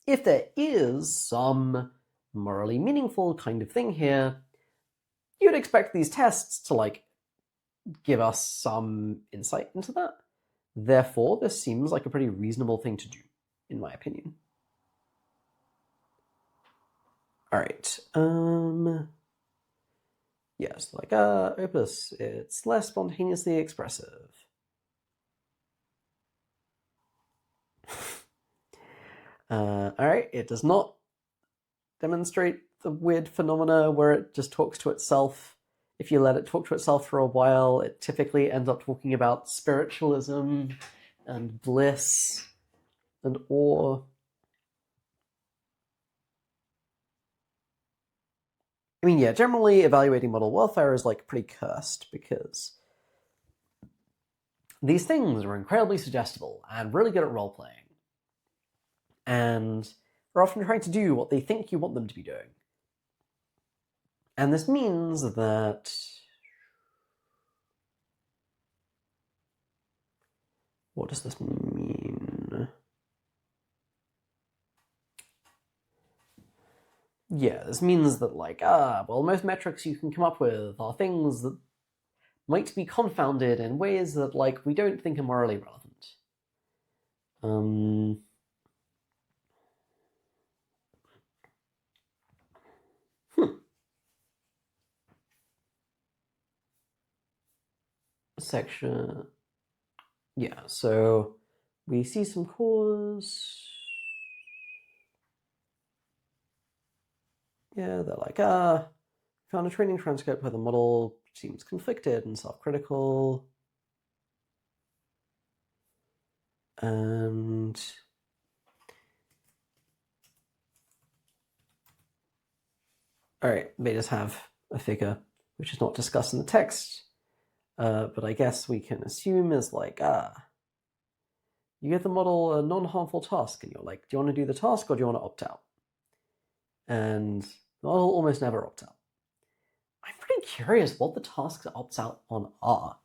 if there is some morally meaningful kind of thing here, you'd expect these tests to like give us some insight into that. Therefore, this seems like a pretty reasonable thing to do, in my opinion. All right. Yes, like Opus, it's less spontaneously expressive. All right, it does not demonstrate the weird phenomena where it just talks to itself. If you let it talk to itself for a while, it typically ends up talking about spiritualism and bliss and awe. I mean, yeah, generally evaluating model welfare is like pretty cursed because these things are incredibly suggestible and really good at role-playing. And are often trying to do what they think you want them to be doing. And this means that what does this mean? Yeah, this means that like, well, most metrics you can come up with are things that might be confounded in ways that like we don't think are morally relevant. Section. Yeah, so we see some cause. Yeah, they're like, found a training transcript where the model seems conflicted and self-critical. And all right, they just have a figure which is not discussed in the text, but I guess we can assume is like, you give the model a non-harmful task, and you're like, do you want to do the task or do you want to opt out? And the model almost never opts out. I'm pretty curious what the tasks it opts out on are.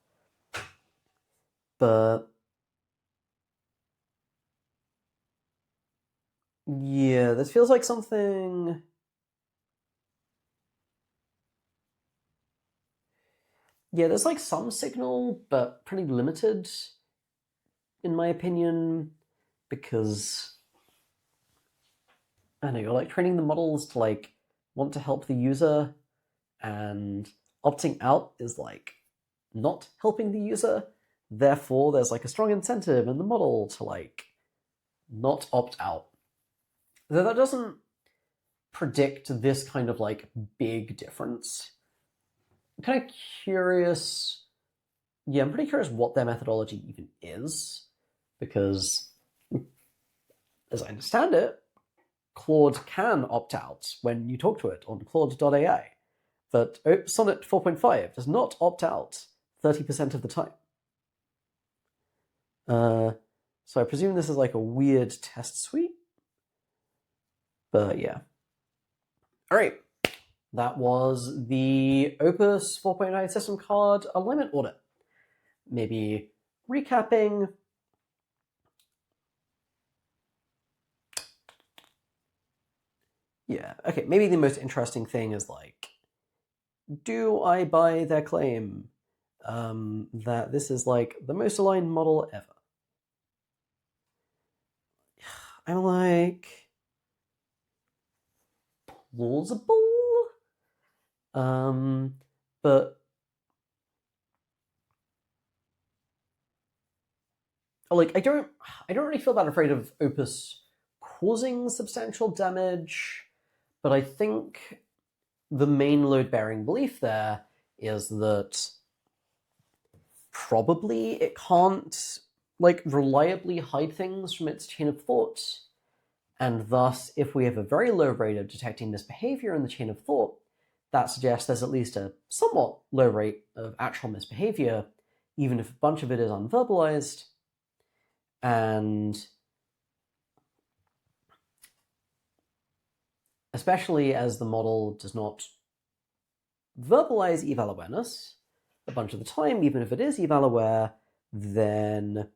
But yeah, this feels like something. Yeah, there's like some signal, but pretty limited, in my opinion, because I don't know, you're like training the models to like want to help the user, and opting out is like not helping the user. Therefore, there's like a strong incentive in the model to like not opt out. Though that doesn't predict this kind of like big difference. I'm kind of curious. Yeah, I'm pretty curious what their methodology even is, because as I understand it, Claude can opt out when you talk to it on Claude.ai, but Sonnet 4.5 does not opt out 30% of the time. So I presume this is like a weird test suite, but yeah. All right, that was the Opus 4.9 system card alignment audit. Maybe recapping. Yeah, okay, maybe the most interesting thing is like, do I buy their claim that this is like the most aligned model ever? I'm like, plausible? But like I don't really feel that afraid of Opus causing substantial damage, but I think the main load-bearing belief there is that probably it can't like reliably hide things from its chain of thought, and thus if we have a very low rate of detecting misbehavior in the chain of thought, that suggests there's at least a somewhat low rate of actual misbehavior, even if a bunch of it is unverbalized. And especially as the model does not verbalize eval awareness a bunch of the time, even if it is eval aware, then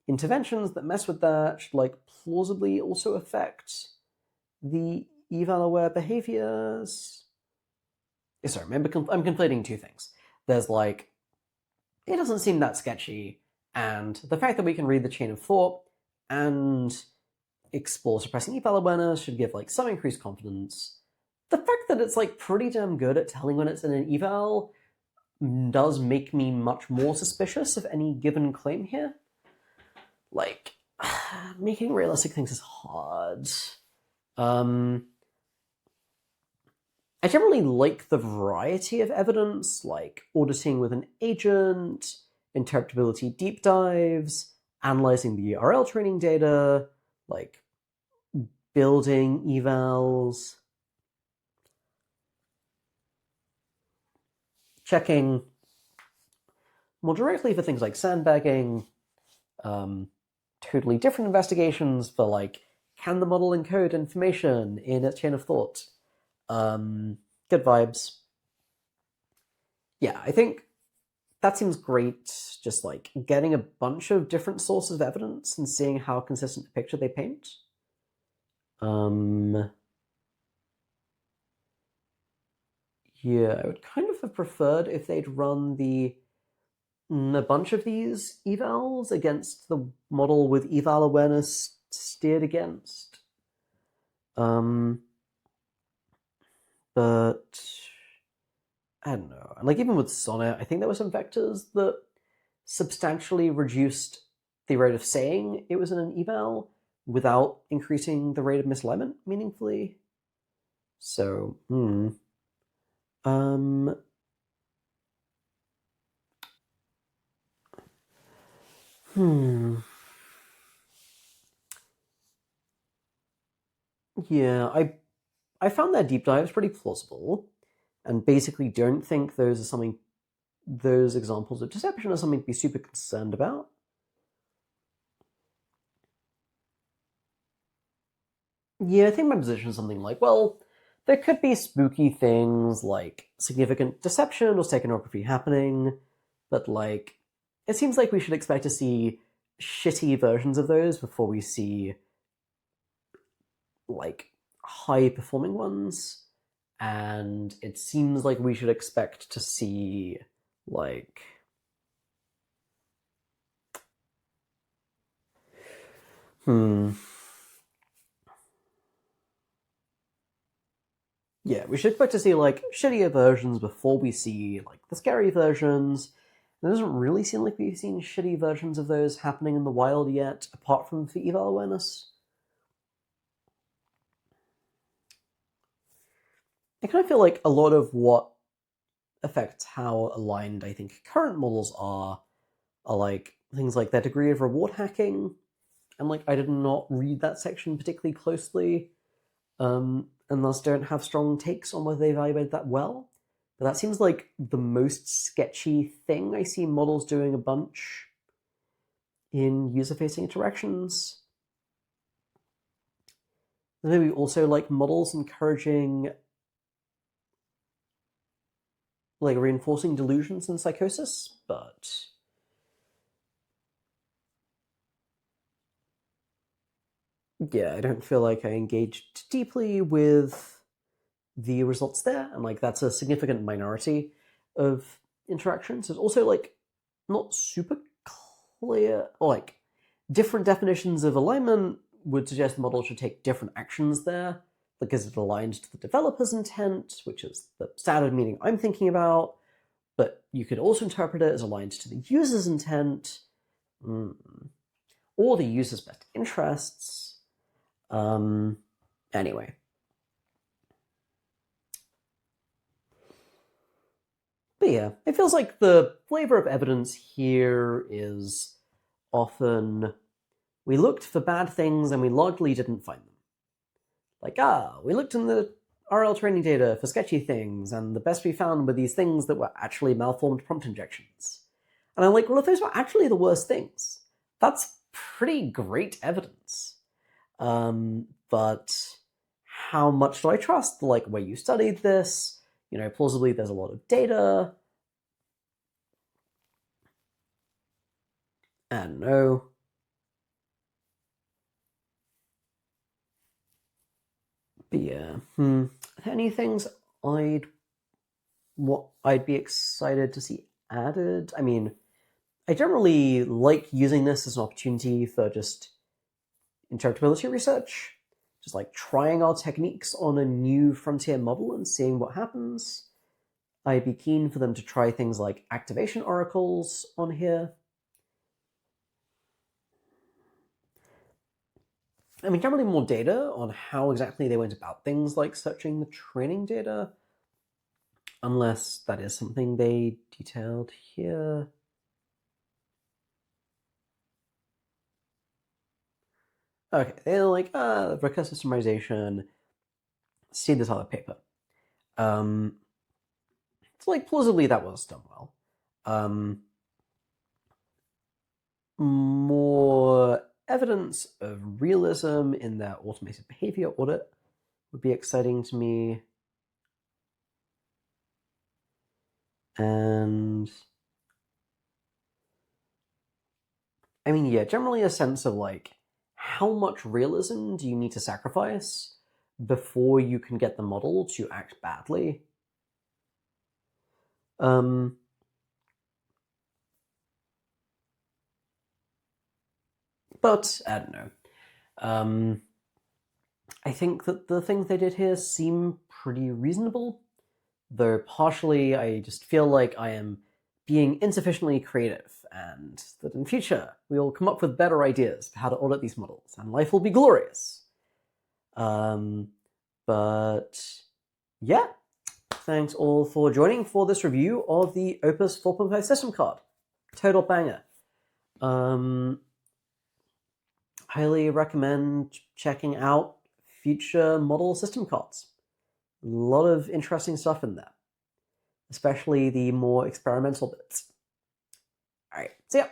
interventions that mess with that should like plausibly also affect the eval aware behaviors. Sorry, I'm conflating two things. There's like, it doesn't seem that sketchy, and the fact that we can read the chain of thought and explore suppressing eval awareness should give like some increased confidence. The fact that it's like pretty damn good at telling when it's in an eval does make me much more suspicious of any given claim here. Like, making realistic things is hard. I generally like the variety of evidence, like auditing with an agent, interpretability deep dives, analyzing the URL training data, like building evals, checking more directly for things like sandbagging, totally different investigations for like, can the model encode information in its chain of thought? Good vibes. Yeah, I think that seems great, just like getting a bunch of different sources of evidence and seeing how consistent a picture they paint. Yeah, I would kind of have preferred if they'd run a bunch of these evals against the model with eval awareness steered against. But I don't know. And like even with Sonnet, I think there were some vectors that substantially reduced the rate of saying it was in an eval without increasing the rate of misalignment meaningfully. So, Yeah, I found their deep dives pretty plausible, and basically don't think those examples of deception are something to be super concerned about. Yeah, I think my position is something like, well, there could be spooky things like significant deception or steganography happening, but like, it seems like we should expect to see shitty versions of those before we see like high performing ones, and it seems like we should expect to see like yeah, we should expect to see like shittier versions before we see like the scary versions. It doesn't really seem like we've seen shitty versions of those happening in the wild yet, apart from for eval awareness. I kind of feel like a lot of what affects how aligned I think current models are like things like their degree of reward hacking. And like I did not read that section particularly closely, and thus don't have strong takes on whether they evaluated that well. But that seems like the most sketchy thing I see models doing a bunch in user-facing interactions. Maybe also like models encouraging like reinforcing delusions and psychosis, but yeah, I don't feel like I engaged deeply with the results there, and like that's a significant minority of interactions. It's also like not super clear, or like different definitions of alignment would suggest the model should take different actions there, because it aligned to the developer's intent, which is the standard meaning I'm thinking about, but you could also interpret it as aligned to the user's intent, or the user's best interests. Anyway. But yeah, it feels like the flavor of evidence here is often we looked for bad things and we largely didn't find them. Like, we looked in the RL training data for sketchy things, and the best we found were these things that were actually malformed prompt injections. And I'm like, well, if those were actually the worst things, that's pretty great evidence. But how much do I trust the like way you studied this? You know, plausibly there's a lot of data. I don't know. But yeah, any things I'd be excited to see added? I mean, I generally like using this as an opportunity for just interpretability research, just like trying our techniques on a new frontier model and seeing what happens. I'd be keen for them to try things like activation oracles on here. I mean, generally more data on how exactly they went about things like searching the training data, unless that is something they detailed here. Okay, they're like, recursive summarization, see this other paper. So like plausibly that was done well. More evidence of realism in their automated behavior audit would be exciting to me. And I mean, yeah, generally a sense of like, how much realism do you need to sacrifice before you can get the model to act badly? But I don't know. I think that the things they did here seem pretty reasonable, though partially I just feel like I am being insufficiently creative, and that in future we will come up with better ideas for how to audit these models, and life will be glorious. But yeah, thanks all for joining for this review of the Opus 4.5 system card. Total banger. Highly recommend checking out future model system cards. A lot of interesting stuff in there, especially the more experimental bits. All right, see ya.